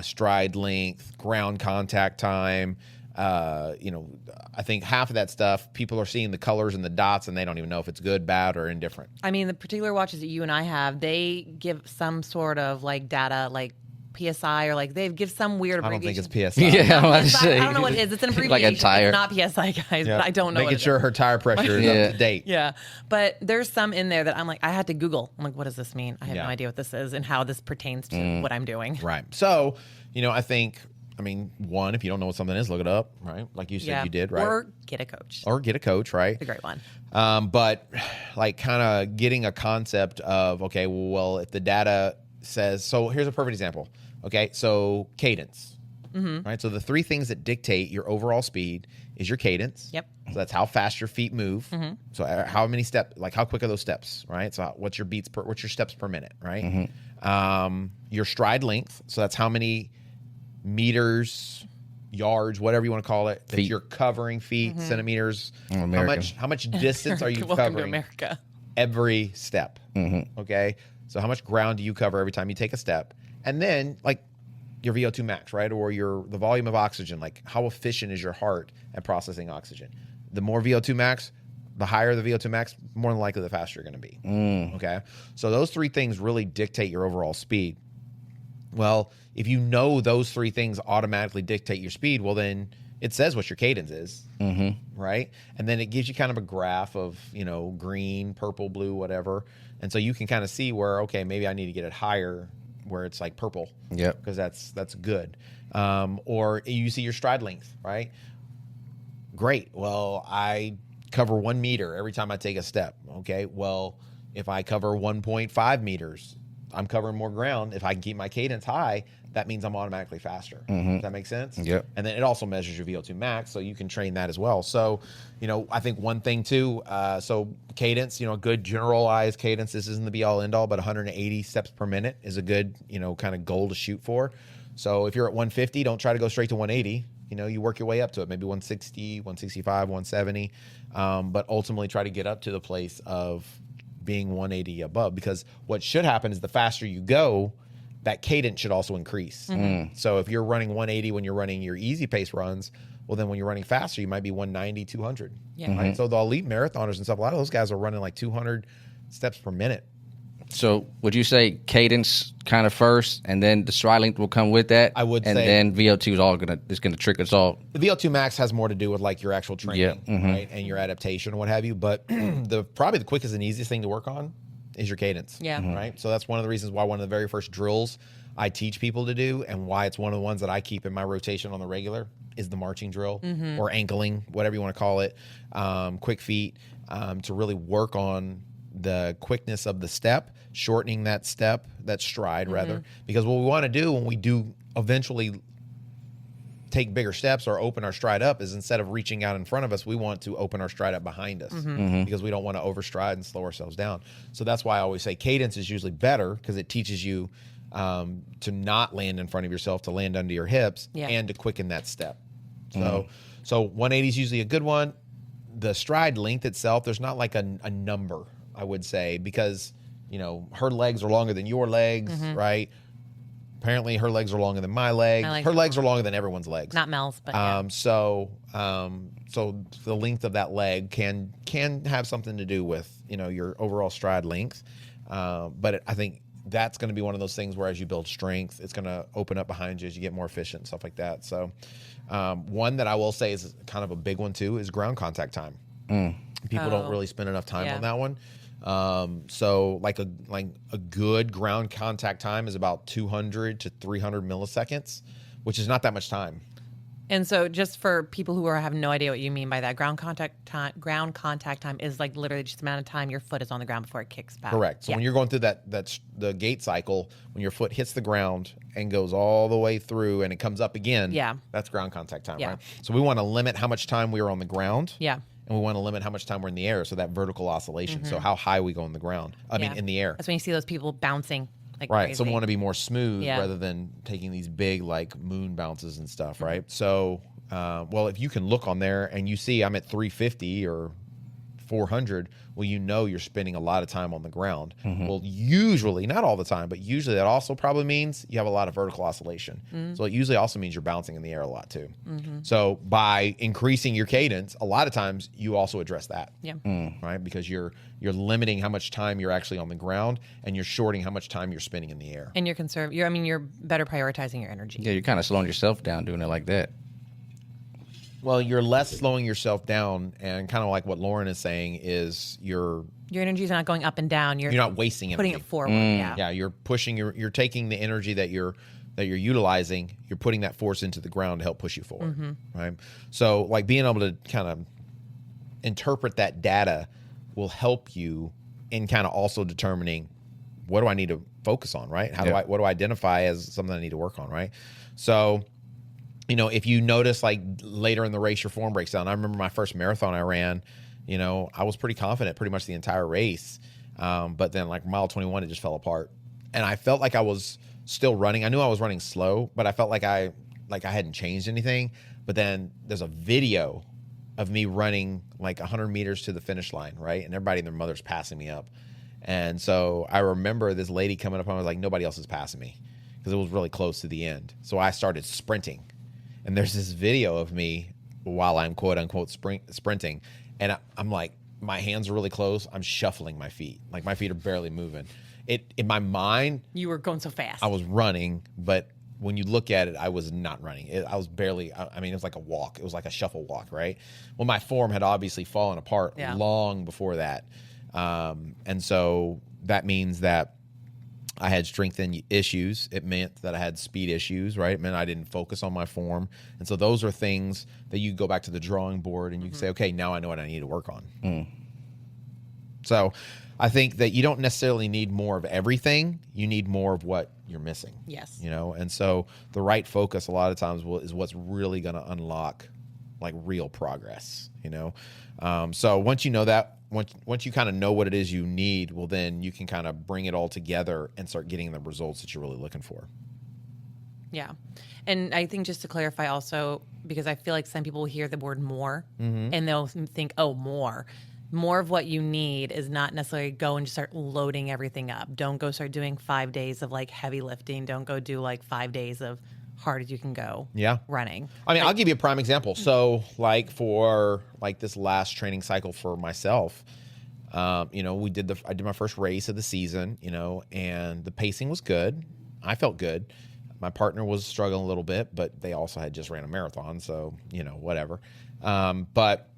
stride length, ground contact time. You know, I think half of that stuff, people are seeing the colors and the dots, and they don't even know if it's good, bad, or indifferent. I mean, the particular watches that you and I have, they give some sort of like data, like PSI, or like they give some weird abbreviation. I don't think it's PSI. Yeah, I'm about to say. I don't know what it is. It's an abbreviation. Like a tire. It's not PSI, guys, but I don't know. Making sure her tire pressure is up to date. Yeah. But there's some in there that I'm like, I had to Google. I'm like, what does this mean? I have no idea what this is and how this pertains to what I'm doing. Right. So, you know, I mean, one, if you don't know what something is, look it up, right? Like you said you did, right? Or get a coach. Right? It's a great one. But like kind of getting a concept of, okay, well, if the data says, so here's a perfect example. Okay, so cadence, right? So the three things that dictate your overall speed is your cadence. Yep. So that's how fast your feet move. So how many steps, like how quick are those steps, right? So what's your steps per minute, right? Your stride length. So that's how many meters, yards, whatever you want to call it, that you're covering, feet, centimeters. How much distance are you Welcome covering? to America. Every step. Okay. So how much ground do you cover every time you take a step? And then like your VO2 max, right? Or the volume of oxygen, like how efficient is your heart at processing oxygen? The more VO2 max, the higher the VO2 max, more than likely the faster you're going to be. Okay. So those three things really dictate your overall speed. Well, if you know those three things automatically dictate your speed, well, then it says what your cadence is, right? And then it gives you kind of a graph of, green, purple, blue, whatever. And so you can kind of see where, okay, maybe I need to get it higher where it's like purple. Yep. Because that's good. Or you see your stride length, right? Great. Well, I cover 1 meter every time I take a step. Okay. Well, if I cover 1.5 meters, I'm covering more ground. If I can keep my cadence high, that means I'm automatically faster. Does that make sense? Yep. And then it also measures your VO2 max, so you can train that as well. So, I think one thing too, so cadence, good generalized cadence, this isn't the be all end all, but 180 steps per minute is a good, kind of goal to shoot for. So if you're at 150, don't try to go straight to 180. You work your way up to it, maybe 160, 165, 170, but ultimately try to get up to the place of being 180 above, because what should happen is the faster you go, that cadence should also increase. So if you're running 180 when you're running your easy pace runs, well, then when you're running faster, you might be 190, 200. Yeah. Right? So the elite marathoners and stuff, a lot of those guys are running like 200 steps per minute. So would you say cadence kind of first, and then the stride length will come with that? I would and say. And then VO2 is gonna trick us all. The VO2 max has more to do with like your actual training, right, and your adaptation or what have you. But probably the quickest and easiest thing to work on is your cadence. Yeah. Right. So that's one of the reasons why one of the very first drills I teach people to do, and why it's one of the ones that I keep in my rotation on the regular, is the marching drill or ankling, whatever you want to call it, quick feet, to really work on the quickness of the step, shortening that step, that stride rather, because what we want to do when we do eventually take bigger steps or open our stride up is, instead of reaching out in front of us, we want to open our stride up behind us, because we don't want to overstride and slow ourselves down. So that's why I always say cadence is usually better, because it teaches you to not land in front of yourself, to land under your hips, and to quicken that step. So 180 is usually a good one. The stride length itself, there's not like a number, I would say, because her legs are longer than your legs, right? Apparently her legs are longer than my legs. Her legs are longer than everyone's legs. Not Mel's, but yeah. So the length of that leg can have something to do with your overall stride length. But I think that's going to be one of those things where, as you build strength, it's going to open up behind you as you get more efficient and stuff like that. So one that I will say is kind of a big one too is ground contact time. People don't really spend enough time on that one. So like a good ground contact time is about 200 to 300 milliseconds, which is not that much time. And so, just for people who have no idea what you mean by that, ground contact time is like literally just the amount of time your foot is on the ground before it kicks back. Correct. So when you're going through that's the gait cycle, when your foot hits the ground and goes all the way through and it comes up again, that's ground contact time, right? So we want to limit how much time we are on the ground. Yeah. And we want to limit how much time we're in the air, so that vertical oscillation. So how high we go on the ground. I mean, in the air. That's when you see those people bouncing like right. crazy. So we want to be more smooth rather than taking these big like moon bounces and stuff, right? So, well, if you can look on there and you see I'm at 350 or 400, well, you're spending a lot of time on the ground. Well, usually, not all the time, but usually that also probably means you have a lot of vertical oscillation. So it usually also means you're bouncing in the air a lot too. So by increasing your cadence, a lot of times you also address that. Right? Because you're limiting how much time you're actually on the ground, and you're shorting how much time you're spending in the air. And you're better prioritizing your energy. Yeah, you're kind of slowing yourself down doing it like that. Well, you're less slowing yourself down, and kind of like what Lauren is saying is your energy's not going up and down. You're not wasting putting energy. it forward. Yeah, you're pushing. You're taking the energy that you're utilizing. You're putting that force into the ground to help push you forward. Right. So, like being able to kind of interpret that data will help you in kind of also determining what do I need to focus on. Right. What do I identify as something I need to work on. Right. So, if you notice like later in the race, your form breaks down. I remember my first marathon I ran, I was pretty confident pretty much the entire race. But then like mile 21, it just fell apart. And I felt like I was still running. I knew I was running slow, but I felt like I hadn't changed anything. But then there's a video of me running like 100 meters to the finish line, right? And everybody and their mother's passing me up. And so I remember this lady coming up and I was like, nobody else is passing me because it was really close to the end. So I started sprinting. And there's this video of me while I'm quote unquote sprinting. And I'm like, my hands are really close. I'm shuffling my feet. Like my feet are barely moving. In my mind, You were going so fast. I was running, but when you look at it, I was not running. I was barely, I mean, it was like a walk. It was like a shuffle walk, right? Well, my form had obviously fallen apart long before that. And so that means that I had strength issues. It meant that I had speed issues, right? It meant I didn't focus on my form. And so those are things that you go back to the drawing board and you can say, okay, now I know what I need to work on. So I think that you don't necessarily need more of everything. You need more of what you're missing. Yes. You know, and so the right focus a lot of times is what's really going to unlock like real progress, you know? So once you know that, once you kind of know what it is you need, well, then you can kind of bring it all together and start getting the results that you're really looking for. Yeah. And I think just to clarify also, because I feel like some people hear the word more and they'll think, oh, more. More of what you need is not necessarily go and just start loading everything up. Don't go start doing 5 days of like heavy lifting. Don't go do like 5 days of hard as you can go running. I mean, I'll give you a prime example. So like for like this last training cycle for myself, you know, I did my first race of the season, you know, and the pacing was good. I felt good. My partner was struggling a little bit, but they also had just ran a marathon. So, you know, whatever. But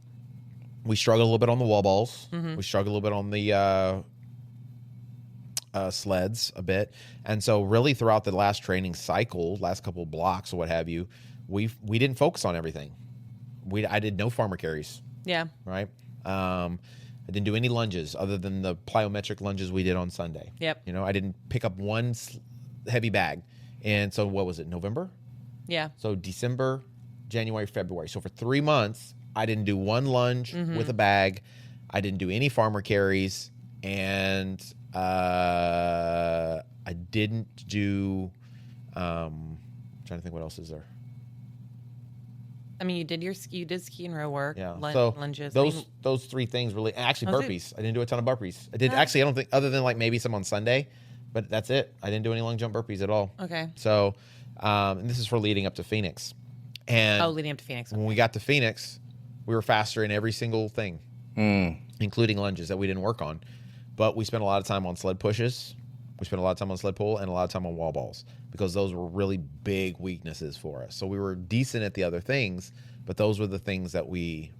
we struggled a little bit on the wall balls. We struggled a little bit on the sleds a bit. And so really throughout the last training cycle, last couple of blocks or what have you, we didn't focus on everything. I did no farmer carries. Yeah. Right. I didn't do any lunges other than the plyometric lunges we did on Sunday. Yep. You know, I didn't pick up one heavy bag. And so what was it, November? Yeah. So December, January, February. So for 3 months, I didn't do one lunge with a bag. I didn't do any farmer carries. And I didn't do, I'm trying to think what else is there. I mean, you did ski and row work. Yeah. Lunges. Those three things really, actually burpees. I didn't do a ton of burpees. I did actually, I don't think, other than like maybe some on Sunday, but that's it. I didn't do any long jump burpees at all. Okay. So, and this is for leading up to Phoenix. And leading up to Phoenix. When we got to Phoenix, we were faster in every single thing, including lunges that we didn't work on. But we spent a lot of time on sled pushes. We spent a lot of time on sled pull and a lot of time on wall balls because those were really big weaknesses for us. So we were decent at the other things, but those were the things that we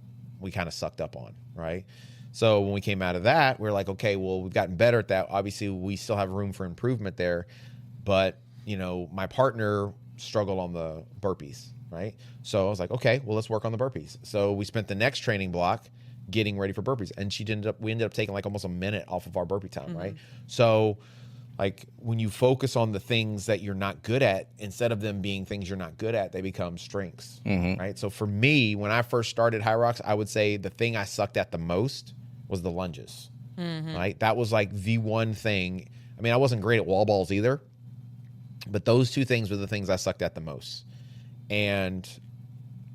kind of sucked up on, right? So when we came out of that, we were like, okay, well, we've gotten better at that. Obviously, we still have room for improvement there. But, you know, my partner struggled on the burpees, right? So I was like, okay, well, let's work on the burpees. So we spent the next training block getting ready for burpees. And we ended up taking like almost a minute off of our burpee time, right? So like when you focus on the things that you're not good at, instead of them being things you're not good at, they become strengths, right? So for me, when I first started High Rocks, I would say the thing I sucked at the most was the lunges, right? That was like the one thing. I mean, I wasn't great at wall balls either, but those two things were the things I sucked at the most. And,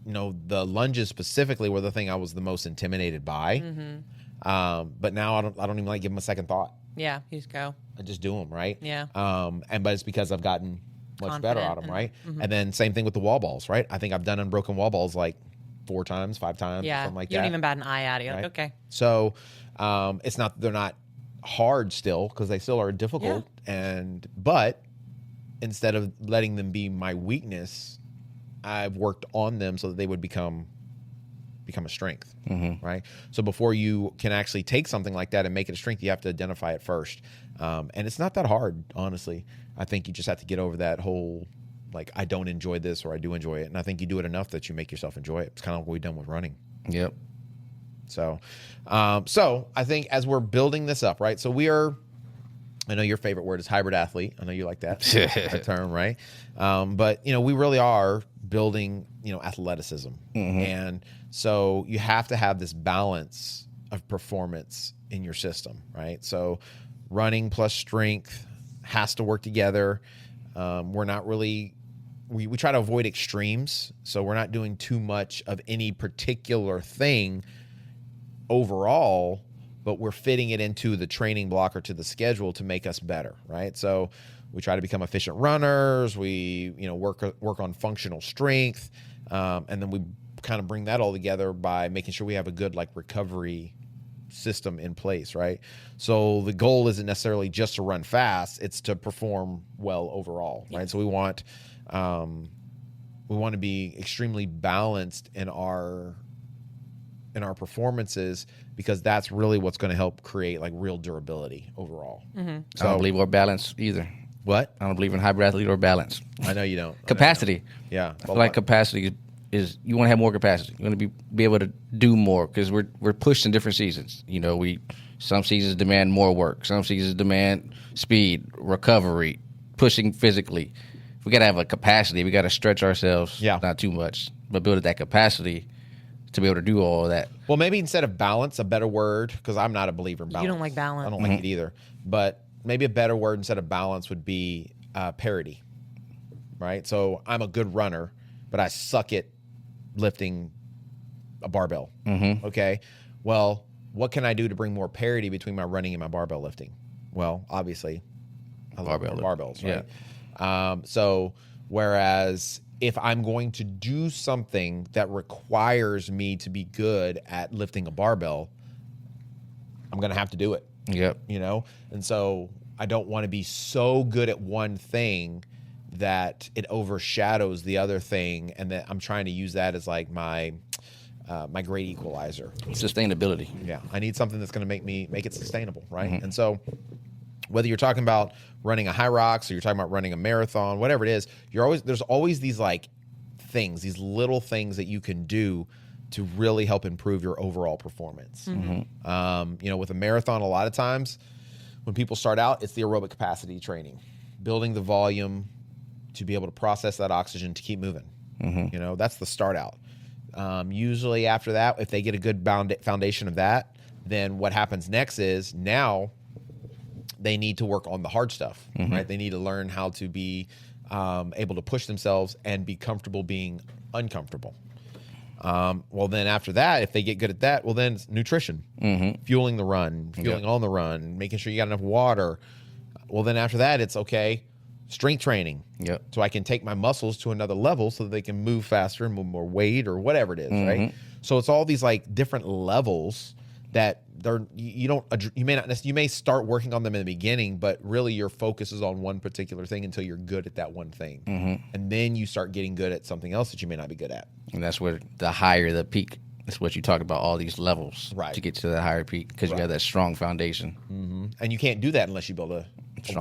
you know, the lunges specifically were the thing I was the most intimidated by. But now I don't even like give them a second thought. Yeah, you just go. I just do them, right? Yeah. But it's because I've gotten much better at them, right? Mm-hmm. And then same thing with the wall balls, right? I think I've done unbroken wall balls like 4 times, 5 times, Yeah. something like You that. don't even bat an eye at it. You're right? like, okay. So they're not hard still because they still are difficult. But instead of letting them be my weakness, I've worked on them so that they would become a strength, right? So before you can actually take something like that and make it a strength, you have to identify it first. And it's not that hard, honestly. I think you just have to get over that whole, like, I don't enjoy this or I do enjoy it. And I think you do it enough that you make yourself enjoy it. It's kind of what we've done with running. Yep. So I think as we're building this up, right? So I know your favorite word is hybrid athlete. I know you like that term, right? But, you know, we really are building, you know, athleticism. And so you have to have this balance of performance in your system, right? So running plus strength has to work together. We're not really, we try to avoid extremes. So we're not doing too much of any particular thing overall, but we're fitting it into the training block or to the schedule to make us better, right? So we try to become efficient runners. We, work on functional strength, and then we kind of bring that all together by making sure we have a good recovery system in place, right? So the goal isn't necessarily just to run fast; it's to perform well overall, right? So we want to be extremely balanced in our performances, because that's really what's going to help create real durability overall. Mm-hmm. So, I don't believe we're balanced either. What? I don't believe in hybrid athlete or balance. I know you don't. Capacity. Yeah. I feel like capacity is you want to have more capacity. You want to be able to do more, because we're pushed in different seasons. Some seasons demand more work. Some seasons demand speed, recovery, pushing physically. We got to have a capacity. We got to stretch ourselves, not too much, but build that capacity to be able to do all of that. Well, maybe instead of balance, a better word, because I'm not a believer in balance. You don't like balance. I don't like it either. But maybe a better word instead of balance would be parity, right? So I'm a good runner, but I suck at lifting a barbell. Okay? Well, what can I do to bring more parity between my running and my barbell lifting? Well, obviously, I love barbells, right? Yeah. So whereas if I'm going to do something that requires me to be good at lifting a barbell, I'm going to have to do it. Yep. And so I don't want to be so good at one thing that it overshadows the other thing, and that I'm trying to use that as my great equalizer. Sustainability. Yeah. I need something that's going to make it sustainable, right? And so whether you're talking about running a high rocks or you're talking about running a marathon, whatever it is, there's always these things, these little things that you can do to really help improve your overall performance. With a marathon, a lot of times when people start out, it's the aerobic capacity training, building the volume to be able to process that oxygen to keep moving. That's the start out. Usually after that, if they get a good foundation of that, then what happens next is now they need to work on the hard stuff, right? They need to learn how to be able to push themselves and be comfortable being uncomfortable. Well, then after that, if they get good at that, well, then it's nutrition, fueling the run, fueling on the run, making sure you got enough water. Well, then after that, it's okay, strength training. Yep. So I can take my muscles to another level so that they can move faster and move more weight or whatever it is, right? So it's all these different levels that you may start working on them in the beginning, but really your focus is on one particular thing until you're good at that one thing. And then you start getting good at something else that you may not be good at. And that's where the higher the peak, that's what you talked about, all these levels to get to that higher peak, because you have that strong foundation. And you can't do that unless you build a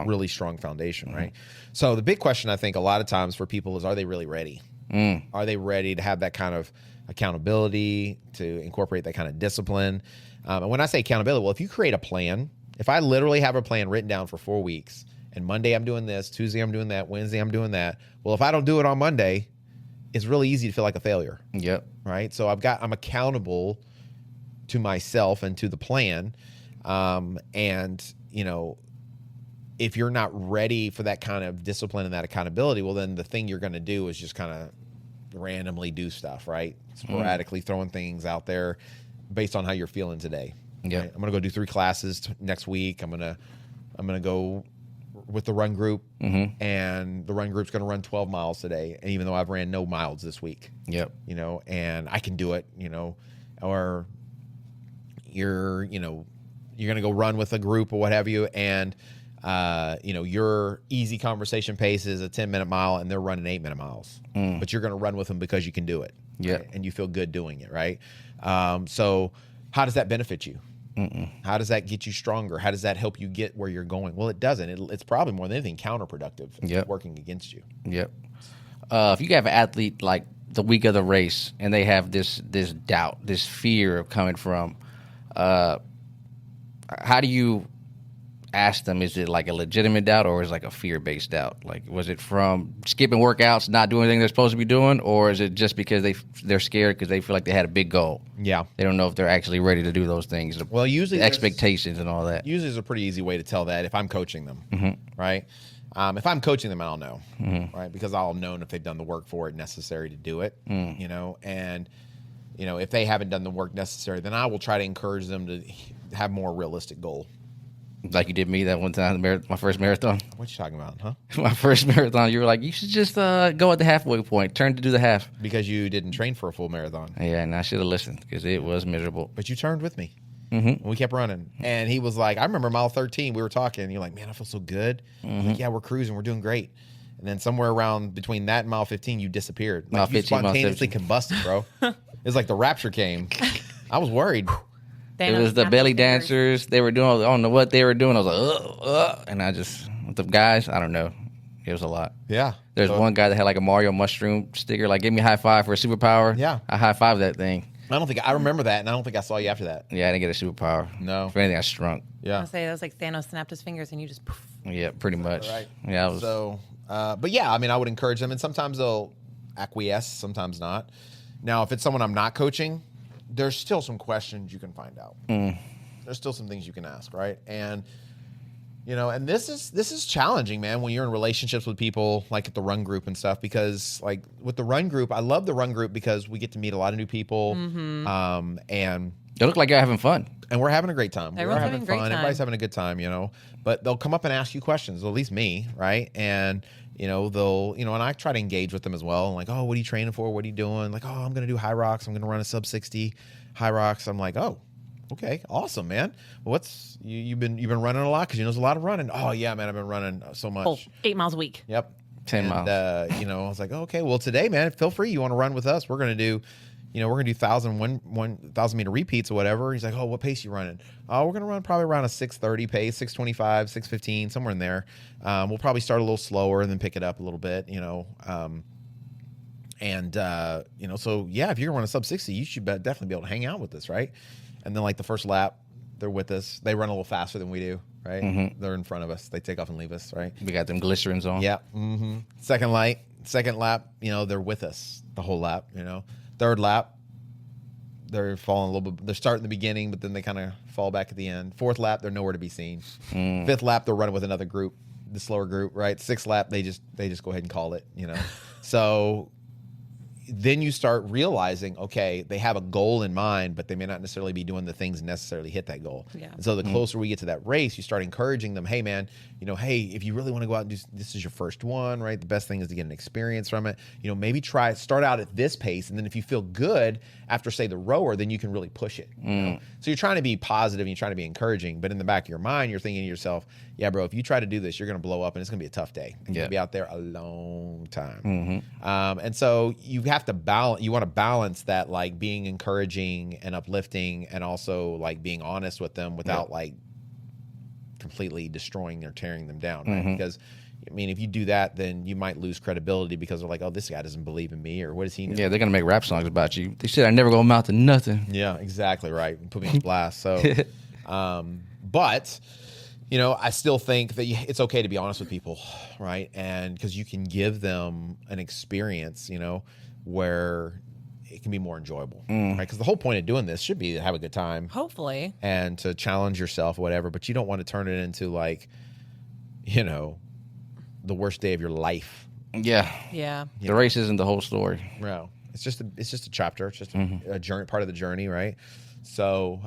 really strong foundation, right? So the big question I think a lot of times for people is, are they really ready? Are they ready to have that kind of accountability, to incorporate that kind of discipline? And when I say accountability, well, if you create a plan, if I literally have a plan written down for 4 weeks, and Monday I'm doing this, Tuesday I'm doing that, Wednesday I'm doing that. Well, if I don't do it on Monday, it's really easy to feel like a failure. Yep. Right? So I'm accountable to myself and to the plan. If you're not ready for that kind of discipline and that accountability, well, then the thing you're going to do is just kind of randomly do stuff, right? Sporadically throwing things out there based on how you're feeling today. Yeah. Right? I'm going to go do 3 classes next week. I'm going to go with the run group, and the run group's going to run 12 miles today, and even though I've ran no miles this week. Yep. And I can do it, or you're going to go run with a group or what have you, and your easy conversation pace is a 10-minute mile and they're running 8-minute miles, but you're going to run with them because you can do it. Yeah. Right? And you feel good doing it. Right. So how does that benefit you? How does that get you stronger? How does that help you get where you're going? Well, it doesn't. It's probably more than anything counterproductive. It's working against you. Yep. If you have an athlete like the week of the race and they have this doubt, this fear of coming from, how do you ask them, is it like a legitimate doubt or is it like a fear-based doubt? Like, was it from skipping workouts, not doing anything they're supposed to be doing, or is it just because they're scared because they feel like they had a big goal? Yeah. They don't know if they're actually ready to do those things. Well, usually the expectations and all that. Usually there's a pretty easy way to tell that if I'm coaching them, right? If I'm coaching them, I'll know, right? Because I'll know if they've done the work for it necessary to do it, and if they haven't done the work necessary, then I will try to encourage them to have more realistic goal. Like you did me that one time, my first marathon. What you talking about, huh? My first marathon, you were like, you should just go at the halfway point, turn to do the half. Because you didn't train for a full marathon. Yeah, and I should have listened because it was miserable. But you turned with me. Mm-hmm. We kept running. And he was like, I remember mile 13, we were talking, and you're like, man, I feel so good. I'm like, yeah, we're cruising, we're doing great. And then somewhere around between that and mile 15, you disappeared. Like, Mile 15, you spontaneously mile combusted, bro. It was like the rapture came. I was worried. It was the belly dancers. They were doing, I don't know what they were doing. I was like, and I just, with the guys, I don't know. It was a lot. Yeah. There's one guy that had like a Mario mushroom sticker, like, give me a high five for a superpower. Yeah. I high five that thing. I remember that, and I don't think I saw you after that. Yeah, I didn't get a superpower. No. If anything, I shrunk. Yeah. I'll say that was like Thanos snapped his fingers and you just poof. Yeah, pretty much. Right. Yeah, I was. So, but yeah, I mean, I would encourage them, and sometimes they'll acquiesce, sometimes not. Now, if it's someone I'm not coaching, there's still some questions you can find out. There's still some things you can ask, right? And and this is challenging, man, when you're in relationships with people like at the run group and stuff, because like with the run group, I love the run group because we get to meet a lot of new people, and They look like you're having fun. And we're having a great time. Everyone's We're having a great fun. time. Everybody's having a good time, But they'll come up and ask you questions, or at least me, right? And, they'll, and I try to engage with them as well. Like, oh, what are you training for? What are you doing? Like, oh, I'm going to do high rocks. I'm going to run a sub 60 high rocks. I'm like, oh, okay, awesome, man. Well, you've been running a lot because there's a lot of running. Oh, yeah, man, I've been running so much. Oh, 8 miles a week. Yep. 10 miles. I was like, oh, okay, well, today, man, feel free. You want to run with us? We're going to do 1,000 meter repeats or whatever. He's like, oh, what pace you running? Oh, we're going to run probably around a 6:30 pace, 6:25, 6:15, somewhere in there. We'll probably start a little slower and then pick it up a little bit, so yeah, if you're going to run a sub 60, you should definitely be able to hang out with us, right? And then like the first lap, they're with us. They run a little faster than we do, right? Mm-hmm. They're in front of us. They take off and leave us, right? We got them glycerins on. Yeah. Mm-hmm. Second lap, they're with us the whole lap, Third lap, they're falling a little bit. They're starting the beginning, but then they kind of fall back at the end. Fourth lap, they're nowhere to be seen. Fifth lap, they're running with another group, the slower group, right? Sixth lap, they just go ahead and call it, So then you start realizing, okay, they have a goal in mind, but they may not necessarily be doing the things necessarily hit that goal. Yeah. And so the closer we get to that race, you start encouraging them, hey, man, hey, if you really want to go out and do this is your first one, right? The best thing is to get an experience from it. Maybe start out at this pace, and then if you feel good after, say, the rower, then you can really push it. So you're trying to be positive and you're trying to be encouraging, but in the back of your mind, you're thinking to yourself, yeah, bro, if you try to do this, you're going to blow up and it's going to be a tough day. You're going to be out there a long time. And so you have to balance. You want to balance that, like being encouraging and uplifting, and also like being honest with them without like completely destroying or tearing them down. Right? Because if you do that, then you might lose credibility because they're like, oh, this guy doesn't believe in me, or what does he know? Yeah, they're going to make rap songs about you. They said I never go amount to nothing. Yeah, exactly right. Put me on blast. So, but I still think that it's okay to be honest with people, right? And because you can give them an experience, where it can be more enjoyable, right? Because the whole point of doing this should be to have a good time, Hopefully. and to challenge yourself, whatever. But you don't want to turn it into like, the worst day of your life. Yeah. Yeah. The race isn't the whole story. No, it's just a chapter. It's just a journey, part of the journey, right? So,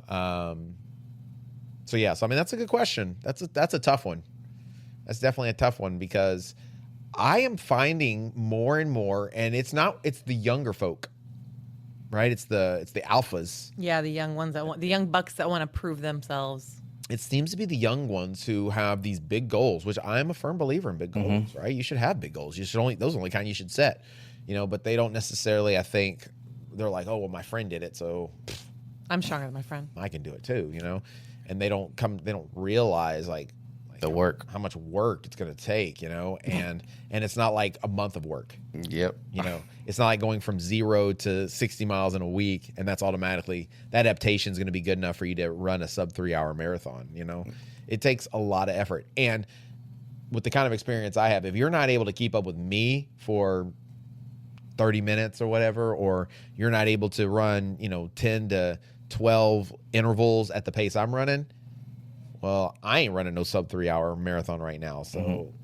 yeah. So that's a good question. That's a tough one. That's definitely a tough one because I am finding more and more, and it's the younger folk, right? It's the alphas. Yeah, the young ones the young bucks that want to prove themselves. It seems to be the young ones who have these big goals, which I'm a firm believer in big goals, right? You should have big goals. Those are the only kind you should set, but they don't necessarily, I think, they're like, oh, well, my friend did it, so I'm stronger than my friend. I can do it too, and they don't realize like The work. how much work it's going to take, and it's not like a month of work. Yep. It's not like going from 0 to 60 miles in a week, and that's automatically, that adaptation is going to be good enough for you to run a sub 3 hour marathon. It takes a lot of effort. And with the kind of experience I have, if you're not able to keep up with me for 30 minutes or whatever, or you're not able to run, 10 to 12 intervals at the pace I'm running, well, I ain't running no sub 3 hour marathon right now. So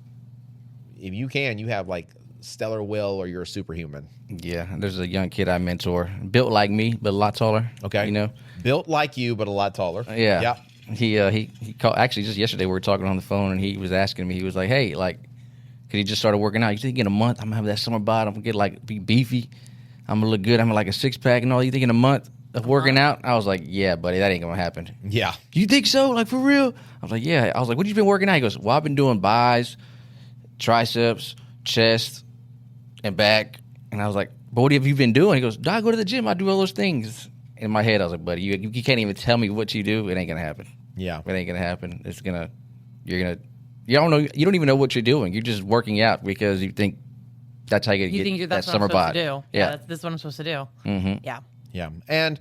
if you have like stellar will, or you're a superhuman. Yeah. There's a young kid I mentor, built like me, but a lot taller. Okay. Built like you, but a lot taller. Yeah. Yep. He called. Actually, just yesterday we were talking on the phone, and he was asking me. He was like, "Hey, like, cause he just started working out. You think in a month I'm gonna have that summer bod? I'm gonna get like be beefy. I'm gonna look good. I'm gonna like a 6-pack and all. You think in a month of working out?" I was like, "Yeah, buddy, that ain't gonna happen." Yeah. You think so? Like for real? I was like, "Yeah." I was like, "What you been working out?" He goes, "Well, I've been doing buys, triceps, chest, and back." And I was like, "But what have you been doing?" He goes, "I go to the gym. I do all those things." In my head, I was like, "Buddy, you can't even tell me what you do. It ain't gonna happen. Yeah. It ain't gonna happen. You don't know. You don't even know what you're doing. You're just working out because you think that's how you get that that's summer what I'm bod." supposed to do. Yeah. This is what I'm supposed to do. Mm-hmm. Yeah. Yeah. And,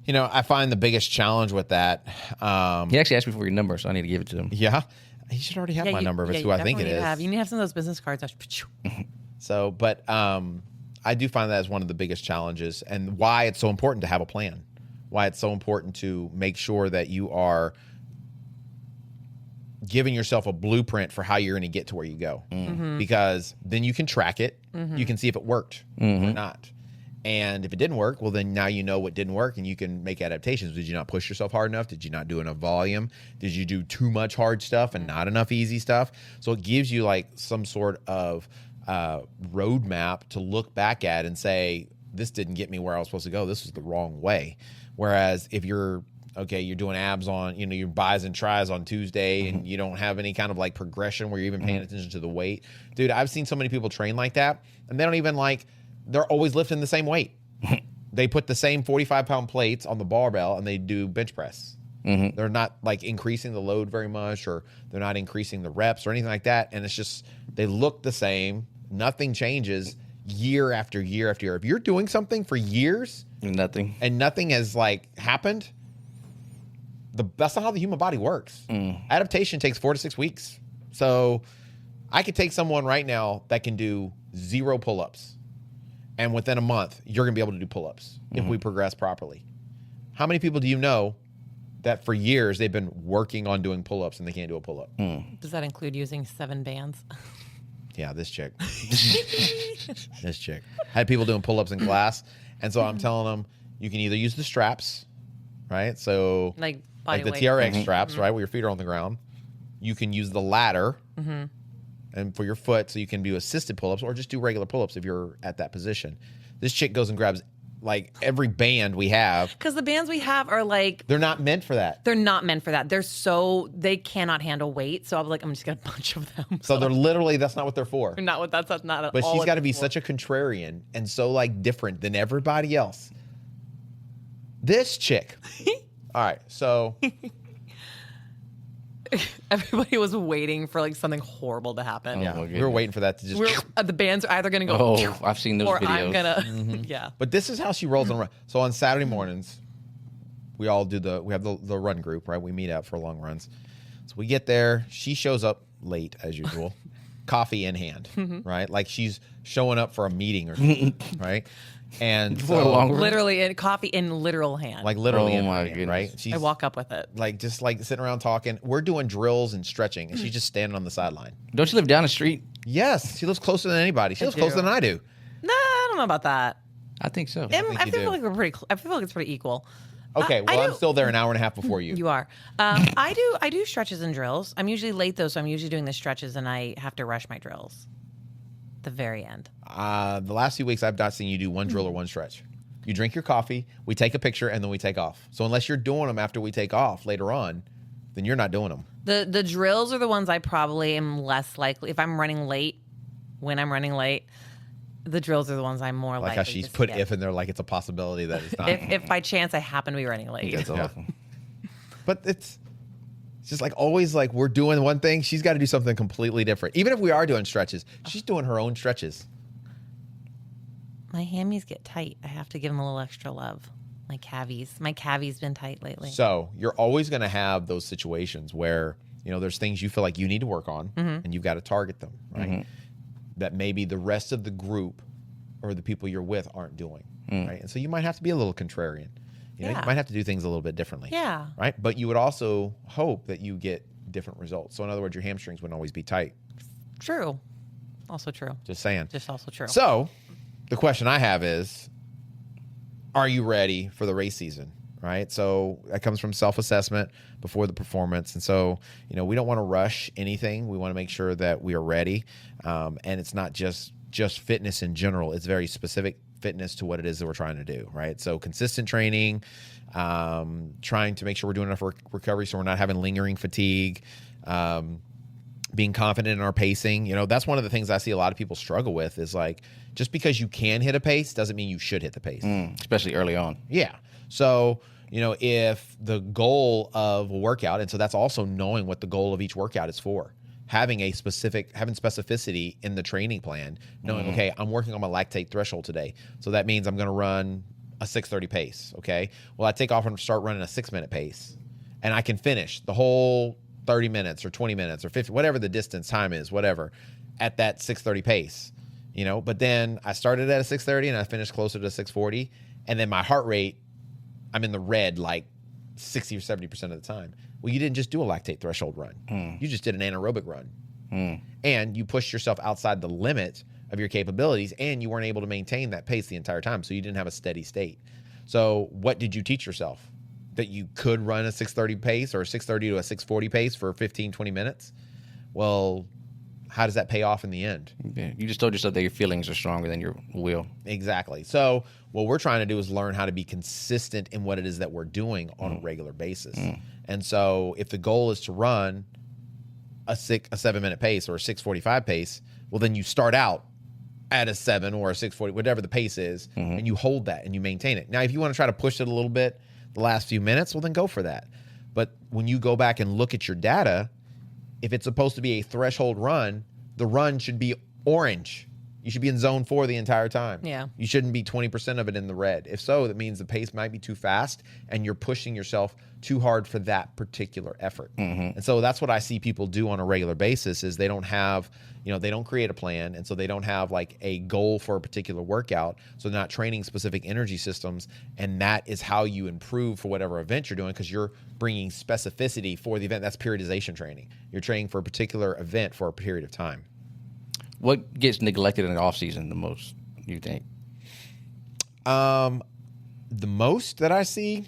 I find the biggest challenge with that. He actually asked me for your number, so I need to give it to him. Yeah. He should already have my number if it's who I think it is. You need to have some of those business cards. So, but I do find that as one of the biggest challenges, and why it's so important to have a plan. Why it's so important to make sure that you are giving yourself a blueprint for how you're going to get to where you go. Mm-hmm. Because then you can track it. Mm-hmm. You can see if it worked or not. And if it didn't work, well, then now you know what didn't work and you can make adaptations. Did you not push yourself hard enough? Did you not do enough volume? Did you do too much hard stuff and not enough easy stuff? So it gives you like some sort of roadmap to look back at and say, this didn't get me where I was supposed to go. This was the wrong way. Whereas if you're doing abs on, your buys and tries on Tuesday and you don't have any kind of like progression where you're even paying attention to the weight. Dude, I've seen so many people train like that and they don't even they're always lifting the same weight. They put the same 45-pound plates on the barbell and they do bench press. Mm-hmm. They're not like increasing the load very much, or they're not increasing the reps or anything like that. And it's just, they look the same. Nothing changes year after year after year. If you're doing something for years and nothing has happened, that's not how the human body works. Adaptation takes 4 to 6 weeks. So I could take someone right now that can do 0 pull-ups, and within a month, you're going to be able to do pull-ups if we progress properly. How many people do you know that for years they've been working on doing pull-ups and they can't do a pull-up? Does that include using 7 bands? Yeah, this chick. This chick. I had people doing pull-ups in class, and so I'm telling them, you can either use the straps, right? So like the weight. TRX straps, right, where your feet are on the ground. You can use the ladder and for your foot, so you can do assisted pull-ups or just do regular pull-ups if you're at that position. This chick goes and grabs every band we have. Because the bands we have are they're not meant for that. They're not meant for that. They cannot handle weight. So I'm just get a bunch of them. So they're literally, that's not what they're for. That's not at But all. she's got to be such a contrarian and so different than everybody else. This chick. All right, so everybody was waiting for something horrible to happen. Yeah, we were waiting for that to just. The bands are either going to go. Oh, I've seen those or videos. I'm gonna. Yeah. But this is how she rolls on run. So on Saturday mornings, we all do we have the run group, right? We meet up for long runs. So we get there. She shows up late as usual, coffee in hand, right? Like she's showing up for a meeting or something, right? And so, literally, coffee in literal hand. Literally, oh my hand, goodness. right? I walk up with it, just sitting around talking. We're doing drills and stretching, and she's just standing on the sideline. Don't you live down the street? Yes, she lives closer than anybody. She lives closer than I do. No, I don't know about that. I think so. I feel like we're pretty. I feel like it's pretty equal. Okay, well, I'm still there an hour and a half before you. You are. I do stretches and drills. I'm usually late though, so I'm usually doing the stretches, and I have to rush my drills. The very end. The last few weeks, I've not seen you do one drill or one stretch. You drink your coffee, we take a picture, and then we take off. So unless you're doing them after we take off later on, then you're not doing them. The drills are the ones I probably am less likely. If I'm running late, when I'm running late, the drills are the ones I'm more likely like how she's to put skip. if in there like it's a possibility that it's not. if by chance I happen to be running late. That's awful. But it's just always we're doing one thing. She's got to do something completely different. Even if we are doing stretches, she's doing her own stretches. My hammies get tight. I have to give them a little extra love. My cavies been tight lately. So you're always going to have those situations where, there's things you feel like you need to work on and you've got to target them, right? That maybe the rest of the group or the people you're with aren't doing, right? And so you might have to be a little contrarian. You might have to do things a little bit differently. Yeah. Right? But you would also hope that you get different results. So in other words, your hamstrings wouldn't always be tight. True. Also true. Just saying. Just also true. So the question I have is, are you ready for the race season? right? So that comes from self-assessment before the performance. And so, we don't want to rush anything. We want to make sure that we are ready. And it's not just fitness in general. It's very specific fitness to what it is that we're trying to do, right? So consistent training, trying to make sure we're doing enough recovery so we're not having lingering fatigue, being confident in our pacing. That's one of the things I see a lot of people struggle with is like, just because you can hit a pace doesn't mean you should hit the pace. Especially early on. Yeah. So, if the goal of a workout, and so that's also knowing what the goal of each workout is for, having specificity in the training plan, knowing, okay, I'm working on my lactate threshold today. So that means I'm going to run a 6:30 pace. Okay. Well, I take off and start running a 6-minute pace, and I can finish the whole 30 minutes or 20 minutes or 50, whatever the distance time is, whatever, at that 6:30 pace, but then I started at a 6:30 and I finished closer to 6:40. And then my heart rate, I'm in the red like 60 or 70% of the time. Well, you didn't just do a lactate threshold run. You just did an anaerobic run. And you pushed yourself outside the limit of your capabilities, and you weren't able to maintain that pace the entire time. So you didn't have a steady state. So what did you teach yourself? That you could run a 6:30 pace or a 6:30 to a 6:40 pace for 15, 20 minutes? Well, how does that pay off in the end? Yeah, you just told yourself that your feelings are stronger than your will. Exactly. So what we're trying to do is learn how to be consistent in what it is that we're doing on a regular basis. And so if the goal is to run a 7-minute pace or a 6:45 pace, well, then you start out at a 7 or a 6:40, whatever the pace is, and you hold that and you maintain it. Now, if you want to try to push it a little bit the last few minutes, well, then go for that. But when you go back and look at your data, if it's supposed to be a threshold run, the run should be orange. You should be in zone 4 the entire time. Yeah. You shouldn't be 20% of it in the red. If so, that means the pace might be too fast and you're pushing yourself too hard for that particular effort. And so that's what I see people do on a regular basis is they don't have, they don't create a plan. And so they don't have like a goal for a particular workout. So they're not training specific energy systems. And that is how you improve for whatever event you're doing because you're bringing specificity for the event. That's periodization training. You're training for a particular event for a period of time. What gets neglected in the off season the most, you think? The most that I see,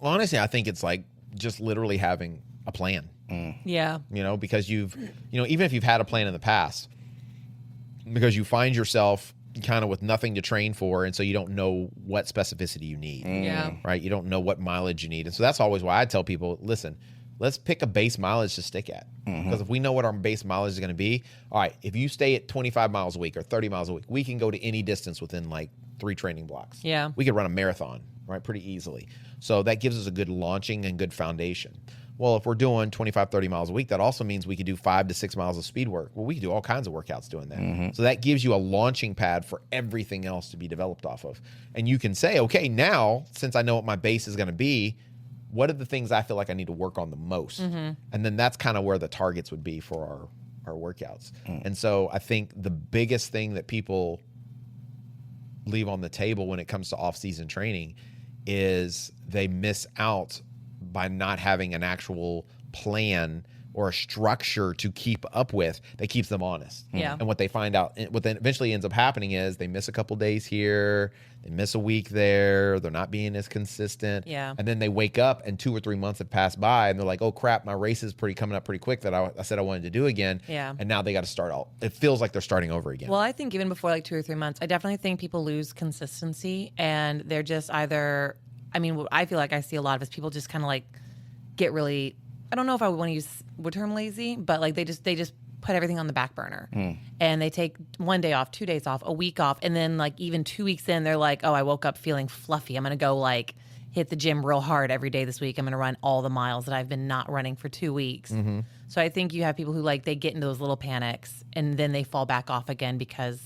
honestly, I think it's like just literally having a plan. Yeah. Because you've, even if you've had a plan in the past, because you find yourself kind of with nothing to train for, and so you don't know what specificity you need. Yeah. Right? You don't know what mileage you need. And so that's always why I tell people, listen, let's pick a base mileage to stick at. Because if we know what our base mileage is going to be, all right, if you stay at 25 miles a week or 30 miles a week, we can go to any distance within like 3 training blocks. Yeah. We could run a marathon, right, pretty easily. So that gives us a good launching and good foundation. Well, if we're doing 25, 30 miles a week, that also means we could do 5 to 6 miles of speed work. Well, we can do all kinds of workouts doing that. So that gives you a launching pad for everything else to be developed off of. And you can say, okay, now, since I know what my base is going to be, what are the things I feel like I need to work on the most? And then that's kind of where the targets would be for our workouts. And so I think the biggest thing that people leave on the table when it comes to off-season training is they miss out by not having an actual plan or a structure to keep up with that keeps them honest. Yeah. And what they find out, what then eventually ends up happening is they miss a couple days here, they miss a week there, they're not being as consistent. Yeah. And then they wake up and 2 or 3 months have passed by and they're like, oh crap, my race is coming up pretty quick that I said I wanted to do again. Yeah. And now they got to start all, it feels like they're starting over again. Well, I think even before like 2 or 3 months, I definitely think people lose consistency and they're just either, what I feel like I see a lot of is people just kind of like get really, I don't know if I would want to use the term lazy, but like they just put everything on the back burner and they take 1 day off, 2 days off, a week off. And then like even 2 weeks in, they're like, oh, I woke up feeling fluffy. I'm going to go like hit the gym real hard every day this week. I'm going to run all the miles that I've been not running for 2 weeks. So I think you have people who like, they get into those little panics and then they fall back off again because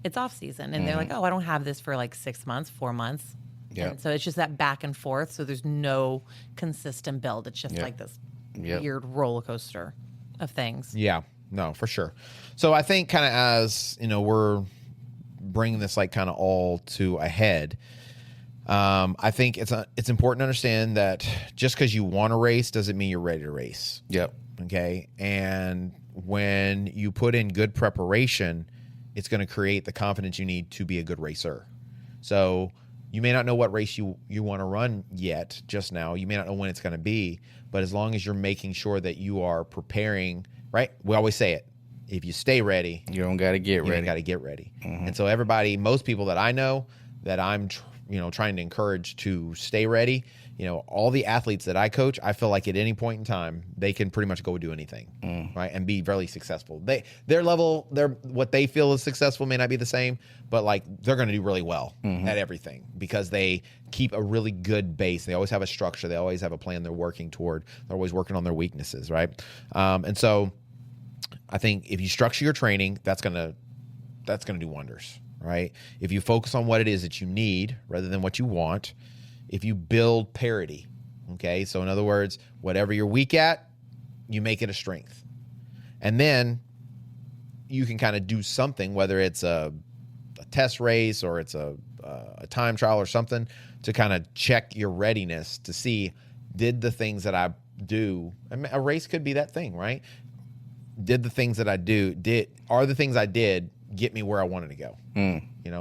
it's off season. And they're like, oh, I don't have this for like 6 months, 4 months. Yeah. And so it's just that back and forth. So there's no consistent build. It's just like this weird roller coaster of things. Yeah, no, for sure. So I think kind of as, we're bringing this like kind of all to a head, I think it's important to understand that just because you want to race doesn't mean you're ready to race. Yep. Okay. And when you put in good preparation, it's going to create the confidence you need to be a good racer. So You may not know what race you want to run yet just now. You may not know when it's going to be, but as long as you're making sure that you are preparing, right? We always say it. If you stay ready, You don't got to get you ready. got to get ready. And so most people that I know that I'm, trying to encourage to stay ready, all the athletes that I coach, I feel like at any point in time, they can pretty much go do anything, right? And be very successful. Their level, what they feel is successful may not be the same, but like they're going to do really well at everything because they keep a really good base. They always have a structure. They always have a plan they're working toward. They're always working on their weaknesses, right? And so I think if you structure your training, that's gonna do wonders, right? If you focus on what it is that you need rather than what you want, if you build parity, okay? So in other words, whatever you're weak at, you make it a strength. And then you can kind of do something, whether it's a test race or it's a time trial or something, to kind of check your readiness to see, did the things that I do, a race could be that thing, right? Did the things that I are the things I did get me where I wanted to go?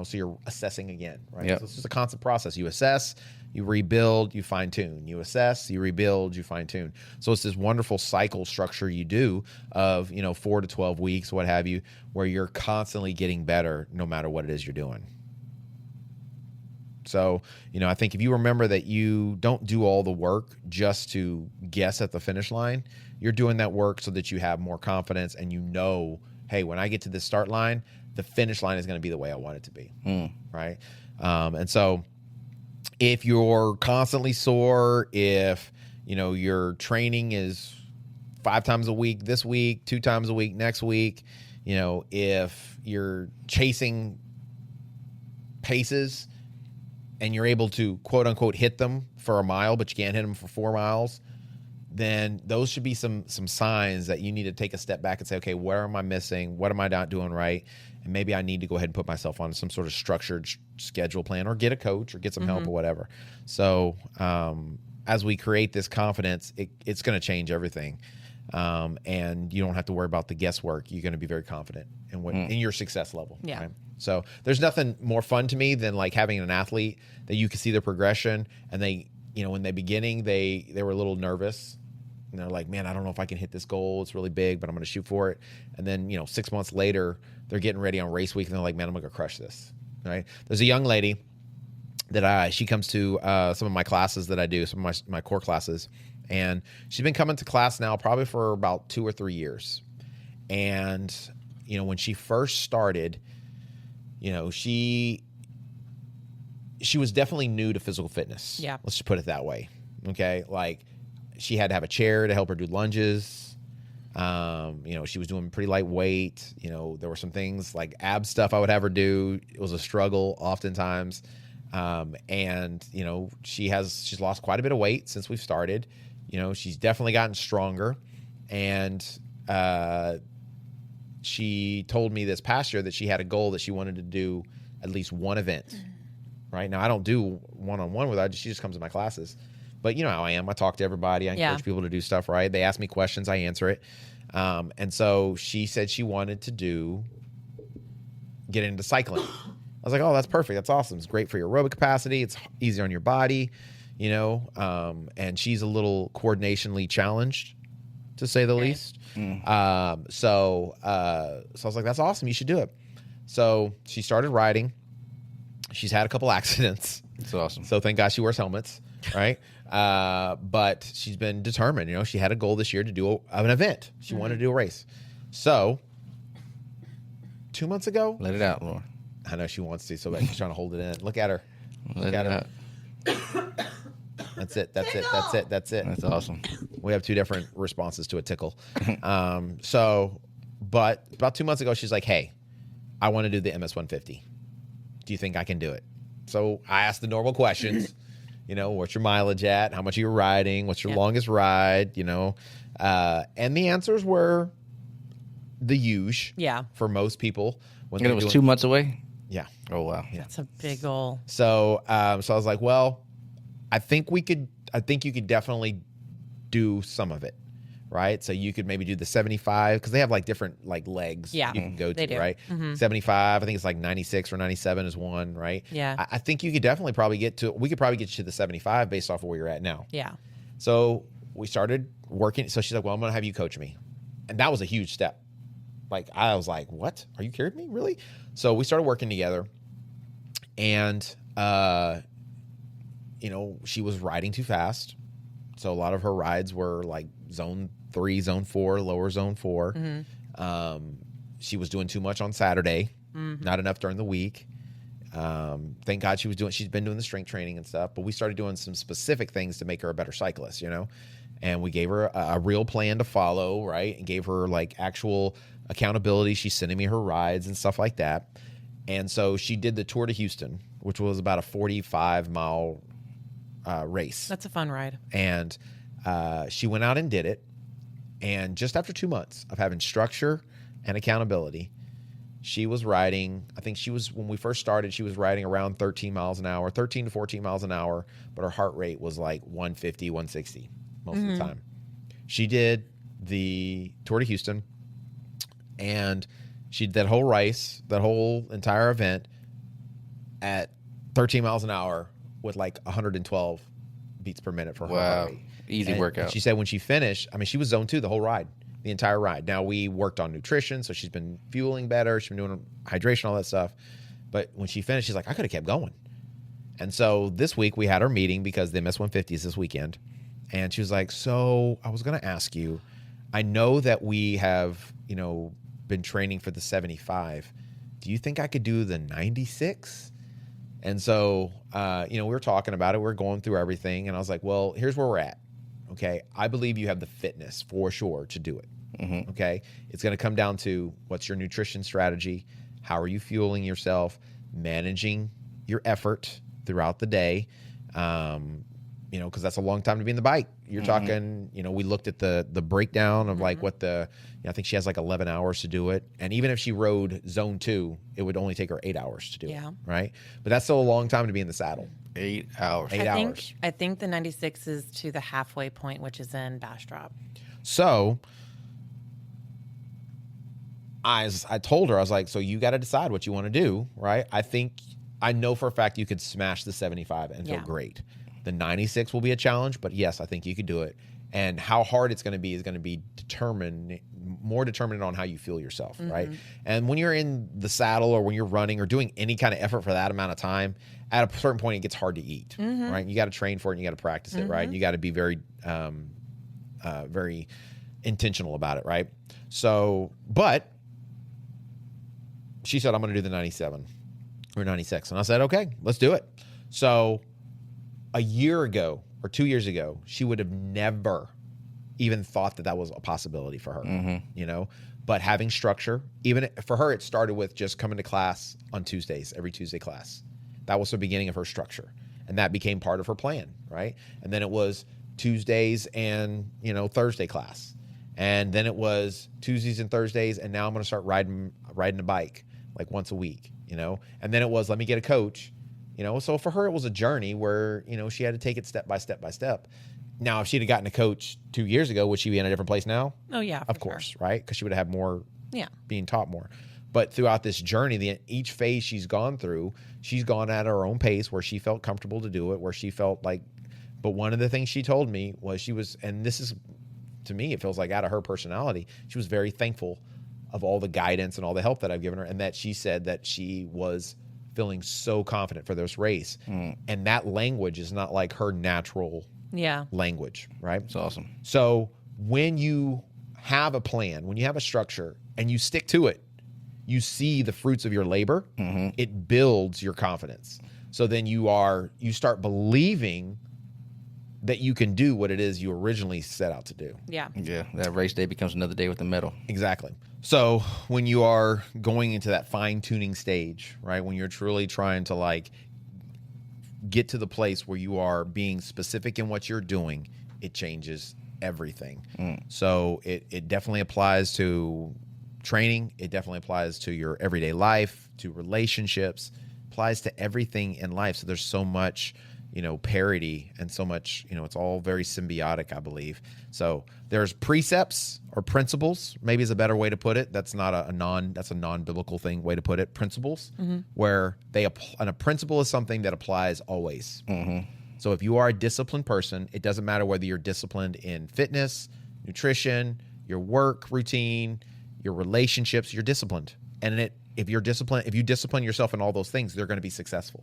So you're assessing again, right? Yep. So it's just a constant process. You assess, you rebuild, you fine tune. You assess, you rebuild, you fine tune. So it's this wonderful cycle structure you do of 4 to 12 weeks, what have you, where you're constantly getting better no matter what it is you're doing. So, I think if you remember that you don't do all the work just to guess at the finish line, you're doing that work so that you have more confidence and hey, when I get to this start line, the finish line is going to be the way I want it to be, right? And so if you're constantly sore, if, your training is 5 times a week this week, 2 times a week next week, if you're chasing paces and you're able to quote unquote hit them for a mile, but you can't hit them for 4 miles, then those should be some signs that you need to take a step back and say, okay, where am I missing? What am I not doing right? And maybe I need to go ahead and put myself on some sort of structured schedule plan or get a coach or get some help or whatever. So as we create this confidence, it's going to change everything. And you don't have to worry about the guesswork. You're going to be very confident in your success level. Yeah. Right? So there's nothing more fun to me than like having an athlete that you can see their progression, and they, in the beginning, they were a little nervous. And they're like, man, I don't know if I can hit this goal. It's really big, but I'm going to shoot for it. And then, 6 months later, they're getting ready on race week, and they're like, man, I'm going to crush this. Right? There's a young lady that she comes to some of my classes that I do, some of my core classes. And she's been coming to class now probably for about 2 or 3 years. And, when she first started, she was definitely new to physical fitness. Yeah. Let's just put it that way. Okay. Like, she had to have a chair to help her do lunges. She was doing pretty lightweight. There were some things like ab stuff I would have her do. It was a struggle oftentimes. And she's lost quite a bit of weight since we've started. She's definitely gotten stronger. And she told me this past year that she had a goal that she wanted to do at least one event. Right now, I don't do one-on-one with her. She just comes to my classes. But you know how I am. I talk to everybody. I encourage people to do stuff, right? They ask me questions. I answer it. And so she said she wanted to get into cycling. I was like, oh, that's perfect. That's awesome. It's great for your aerobic capacity. It's easier on your body, and she's a little coordinationally challenged, to say the least. So I was like, that's awesome. You should do it. So she started riding. She's had a couple accidents. That's awesome. So thank God she wears helmets, right? But she's been determined. She had a goal this year to do an event. She wanted to do a race. So 2 months ago, Let it out, Lauren. I know she wants to, so bad. She's trying to hold it in. Look at her. Let it out. That's it. That's it. That's it. That's it. That's awesome. We have 2 different responses to a tickle. But about 2 months ago, she's like, hey, I want to do the MS-150. Do you think I can do it? So I asked the normal questions. What's your mileage at? How much are you riding? What's your longest ride? And the answers were the huge. Yeah. For most people. And it was 2 months away? Yeah. Oh, wow. Yeah. That's a big goal. So I was like, well, I think you could definitely do some of it, right? So you could maybe do the 75 because they have like different like legs Yeah, you can go they to, do. right? 75, I think it's like 96 or 97 is one, right? Yeah. I think you could definitely probably we could probably get you to the 75 based off of where you're at now. Yeah. So we started working. So she's like, well, I'm going to have you coach me. And that was a huge step. Like, I was like, what? Are you kidding me? Really? So we started working together. And, she was riding too fast. So a lot of her rides were like zone 3, zone 4, lower zone 4. She was doing too much on Saturday, not enough during the week. Thank God she's been doing the strength training and stuff, but we started doing some specific things to make her a better cyclist, and we gave her a real plan to follow, right? And gave her like actual accountability. She's sending me her rides and stuff like that. And so she did the Tour to Houston, which was about a 45-mile race. That's a fun ride. And she went out and did it. And just after 2 months of having structure and accountability, she was riding, when we first started, she was riding around 13 to 14 miles an hour, but her heart rate was like 150, 160 most of the time. She did the Tour to Houston, and she did that whole race, that whole entire event at 13 miles an hour with like 112 beats per minute for her heart rate. Easy workout. She said when she finished, she was zone 2 the whole ride. The entire ride. Now, we worked on nutrition, so she's been fueling better. She's been doing hydration, all that stuff. But when she finished, she's like, I could have kept going. And so this week we had our meeting because they missed 150s this weekend. And she was like, so I was going to ask you, I know that we have, been training for the 75. Do you think I could do the 96? And so, we were talking about it. We were going through everything. And I was like, well, here's where we're at. Okay. I believe you have the fitness for sure to do it. Okay. It's going to come down to what's your nutrition strategy? How are you fueling yourself? Managing your effort throughout the day. Because that's a long time to be in the bike. You're talking, we looked at the breakdown of like what I think she has like 11 hours to do it. And even if she rode zone 2, it would only take her 8 hours to do it. Right. But that's still a long time to be in the saddle. 8 hours. I think the 96 is to the halfway point, which is in Bastrop. So I told her, I was like, so you got to decide what you want to do, right? I know for a fact you could smash the 75 and feel great. The 96 will be a challenge, but yes, I think you could do it. And how hard it's going to be is going to be more determined on how you feel yourself, right? And when you're in the saddle or when you're running or doing any kind of effort for that amount of time, at a certain point, it gets hard to eat, right? You got to train for it and you got to practice it, right? And you got to be very, very intentional about it, right? So, but she said, I'm going to do the 97 or 96. And I said, okay, let's do it. So a year ago or 2 years ago, she would have never even thought that was a possibility for her, but having structure, even for her, it started with just coming to class on Tuesdays, every Tuesday class. That was the beginning of her structure. And that became part of her plan, right? And then it was Tuesdays and, Thursday class. And then it was Tuesdays and Thursdays. And now I'm going to start riding a bike like once a week, and then it was, let me get a coach, so for her, it was a journey where, she had to take it step by step by step. Now, if she'd have gotten a coach 2 years ago, would she be in a different place now? Oh yeah, of course, right? Because she would have more, being taught more. But throughout this journey, each phase she's gone through, she's gone at her own pace where she felt comfortable to do it, where she felt like, but one of the things she told me was and this is, to me, it feels like out of her personality, she was very thankful of all the guidance and all the help that I've given her. And that she said that she was feeling so confident for this race. And that language is not like her natural language, right? It's awesome. So when you have a plan, when you have a structure and you stick to it, you see the fruits of your labor, it builds your confidence. So then you start believing that you can do what it is you originally set out to do. Yeah. Yeah. That race day becomes another day with the medal. Exactly. So when you are going into that fine-tuning stage, right, when you're truly trying to like get to the place where you are being specific in what you're doing, it changes everything. So it definitely applies to training. It definitely applies to your everyday life, to relationships, applies to everything in life. So there's so much, parity and so much, it's all very symbiotic, I believe. So there's precepts or principles, maybe is a better way to put it. That's not that's a non-biblical way to put it. Principles, where and a principle is something that applies always. So if you are a disciplined person, it doesn't matter whether you're disciplined in fitness, nutrition, your work routine, your relationships, you're disciplined. And if you discipline yourself in all those things, they're going to be successful,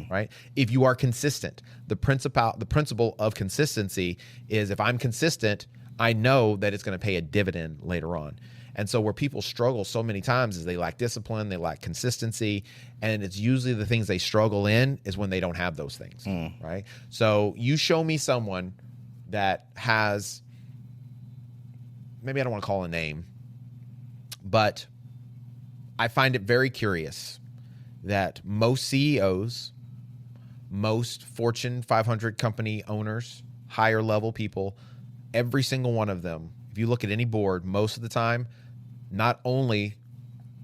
right? If you are consistent, the principle of consistency is if I'm consistent, I know that it's going to pay a dividend later on. And so where people struggle so many times is they lack discipline, they lack consistency, and it's usually the things they struggle in is when they don't have those things, right? So you show me someone that has, maybe I don't want to call a name, but I find it very curious that most CEOs, most Fortune 500 company owners, higher level people, every single one of them, if you look at any board, most of the time, not only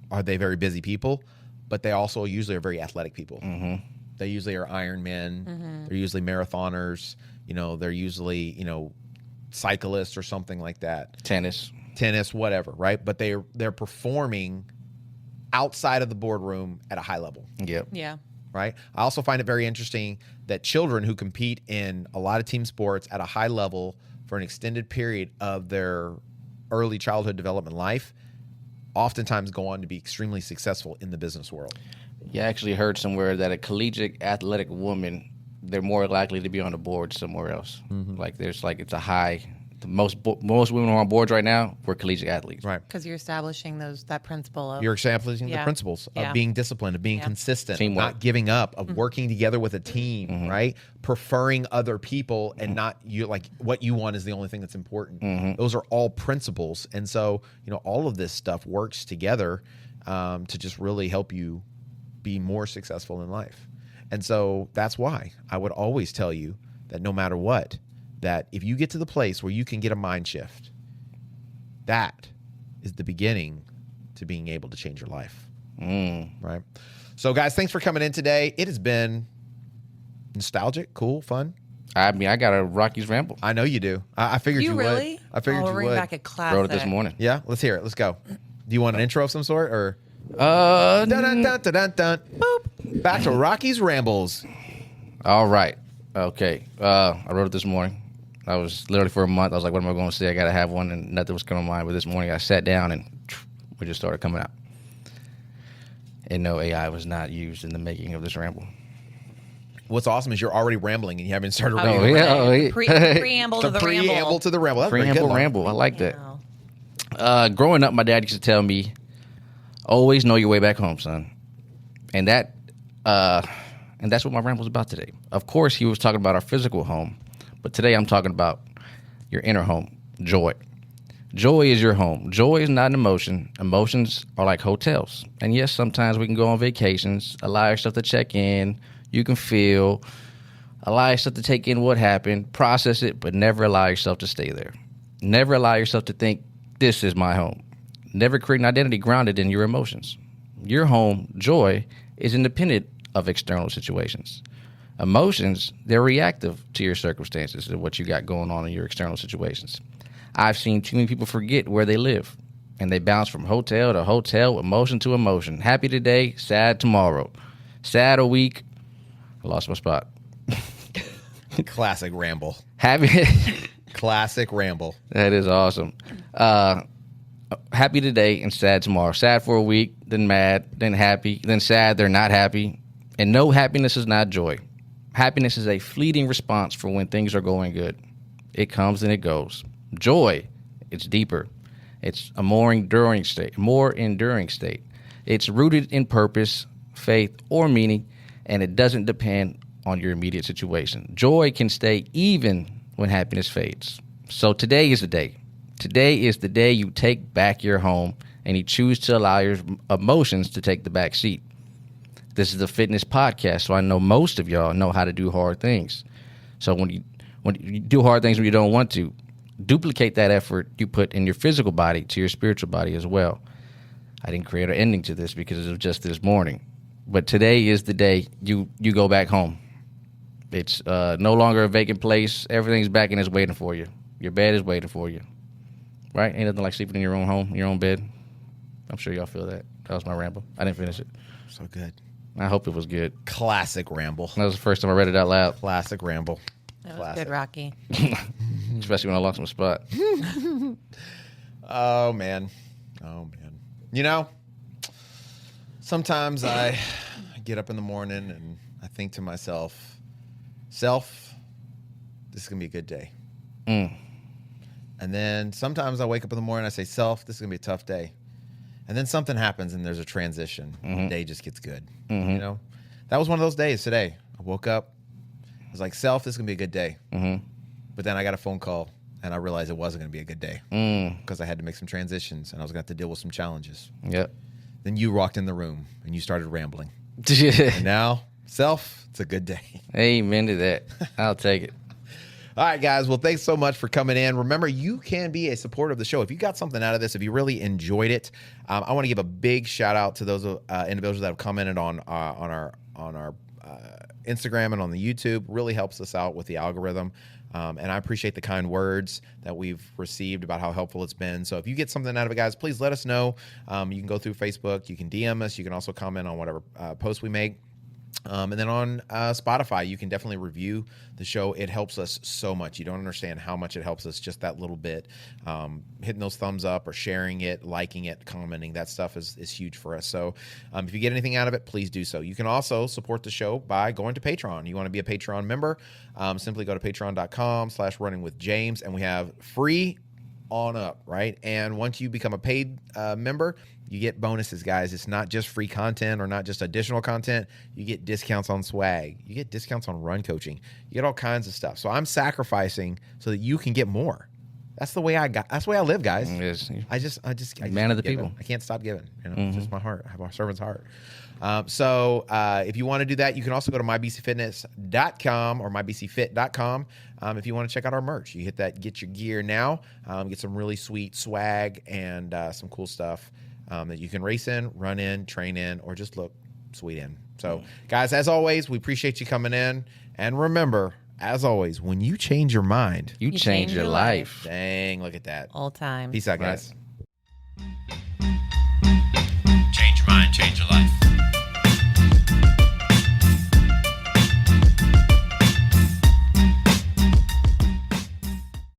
are they very busy people, but they also usually are very athletic people. They usually are Ironmen. They're usually marathoners. They're usually, cyclists or something like that. Tennis, whatever, right? But they're performing outside of the boardroom at a high level. Yep. Yeah. Right? I also find it very interesting that children who compete in a lot of team sports at a high level for an extended period of their early childhood development life oftentimes go on to be extremely successful in the business world. You actually heard somewhere that a collegiate athletic woman, they're more likely to be on a board somewhere else. It's a high. Most women who are on boards right now were collegiate athletes. Right. Because you're establishing that principle of... You're establishing the principles of being disciplined, of being consistent, Teamwork. not giving up, of working together with a team, right? Preferring other people and not you, like what you want is the only thing that's important. Those are all principles. And so, all of this stuff works together to just really help you be more successful in life. And so that's why I would always tell you that no matter what, that if you get to the place where you can get a mind shift, that is the beginning to being able to change your life. Right? So, guys, thanks for coming in today. It has been nostalgic, cool, fun. I mean, I got a Rockies ramble. I know you do. I figured you really? would. I figured you bring would. back a classic. Wrote it this morning. Yeah, let's hear it. Let's go. Do you want an intro of some sort, or Dun, dun, dun, dun, dun, dun. Boop. Back to Rockies rambles. All right. Okay. I wrote it this morning. I was literally for a month. I was like, what am I going to say? I got to have one, and nothing was coming to mind. But this morning I sat down and we just started coming out. And no, AI was not used in the making of this ramble. What's awesome is you're already rambling and you haven't started Oh, reading. yeah. Preamble to the Preamble ramble. to the ramble. That's pretty Preamble good, ramble. I like that. Wow. Growing up, my dad used to tell me, always know your way back home, son. And that's what my ramble's about today. Of course, he was talking about our physical home. But today I'm talking about your inner home, joy. Joy is your home. Joy is not an emotion. Emotions are like hotels. And yes, sometimes we can go on vacations, allow yourself to check in. You can feel, allow yourself to take in what happened, process it, but never allow yourself to stay there. Never allow yourself to think, this is my home. Never create an identity grounded in your emotions. Your home, joy, is independent of external situations. Emotions, they're reactive to your circumstances and what you got going on in your external situations. I've seen too many people forget where they live, and they bounce from hotel to hotel, emotion to emotion. Happy today, sad tomorrow. Sad a week, I lost my spot. Classic ramble. Happy. Classic ramble. That is awesome. Happy today and sad tomorrow. Sad for a week, then mad, then happy, then sad, they're not happy. And no, happiness is not joy. Happiness is a fleeting response for when things are going good. It comes and it goes. Joy, it's deeper. It's a more enduring state. It's rooted in purpose, faith, or meaning, and it doesn't depend on your immediate situation. Joy can stay even when happiness fades. So today is the day. Today is the day you take back your home and you choose to allow your emotions to take the back seat. This is a fitness podcast, so I know most of y'all know how to do hard things. So when you do hard things when you don't want to, duplicate that effort you put in your physical body to your spiritual body as well. I didn't create an ending to this because it was just this morning. But today is the day you go back home. It's no longer a vacant place. Everything's back and it's waiting for you. Your bed is waiting for you. Right? Ain't nothing like sleeping in your own home, your own bed. I'm sure y'all feel that. That was my ramble. I didn't finish it. So good. I hope it was good. Classic ramble. That was the first time I read it out loud. Classic ramble. That was good, Rocky. Especially when I lost my spot. Oh, man. You know, sometimes I get up in the morning and I think to myself, self, this is going to be a good day. And then sometimes I wake up in the morning and I say, self, this is going to be a tough day. And then something happens and there's a transition. The day just gets good. You know, that was one of those days today. I woke up. I was like, self, this is going to be a good day. But then I got a phone call and I realized it wasn't going to be a good day because I had to make some transitions and I was going to have to deal with some challenges. Yep. Then you walked in the room and you started rambling. And now, self, it's a good day. Amen to that. I'll take it. All right, guys. Well, thanks so much for coming in. Remember, you can be a supporter of the show. If you got something out of this, if you really enjoyed it, I want to give a big shout out to those individuals that have commented on our Instagram and on the YouTube. Really helps us out with the algorithm. And I appreciate the kind words that we've received about how helpful it's been. So if you get something out of it, guys, please let us know. You can go through Facebook. You can DM us. You can also comment on whatever post we make. And then on Spotify, you can definitely review the show. It helps us so much. You don't understand how much it helps us, just that little bit. Hitting those thumbs up or sharing it, liking it, commenting, that stuff is huge for us. So if you get anything out of it, please do so. You can also support the show by going to Patreon. You want to be a Patreon member, simply go to patreon.com/runningwithjames, and we have free on up, right? And once you become a paid member, you get bonuses, guys. It's not just free content or not just additional content. You get discounts on swag. You get discounts on run coaching. You get all kinds of stuff. So I'm sacrificing so that you can get more. That's the way that's the way I live, guys. Yes. I just Man of the give. people. I can't stop giving. You know, it's just my heart. I have a servant's heart. So if you want to do that, you can also go to mybcfitness.com or mybcfit.com. If you want to check out our merch, you hit that, get your gear now, get some really sweet swag and some cool stuff that you can race in, run in, train in, or just look sweet in. So guys, as always, we appreciate you coming in. And remember, as always, when you change your mind, You change your life. dang, look at that. All time. Peace out, guys. Right. Change your mind, change your life.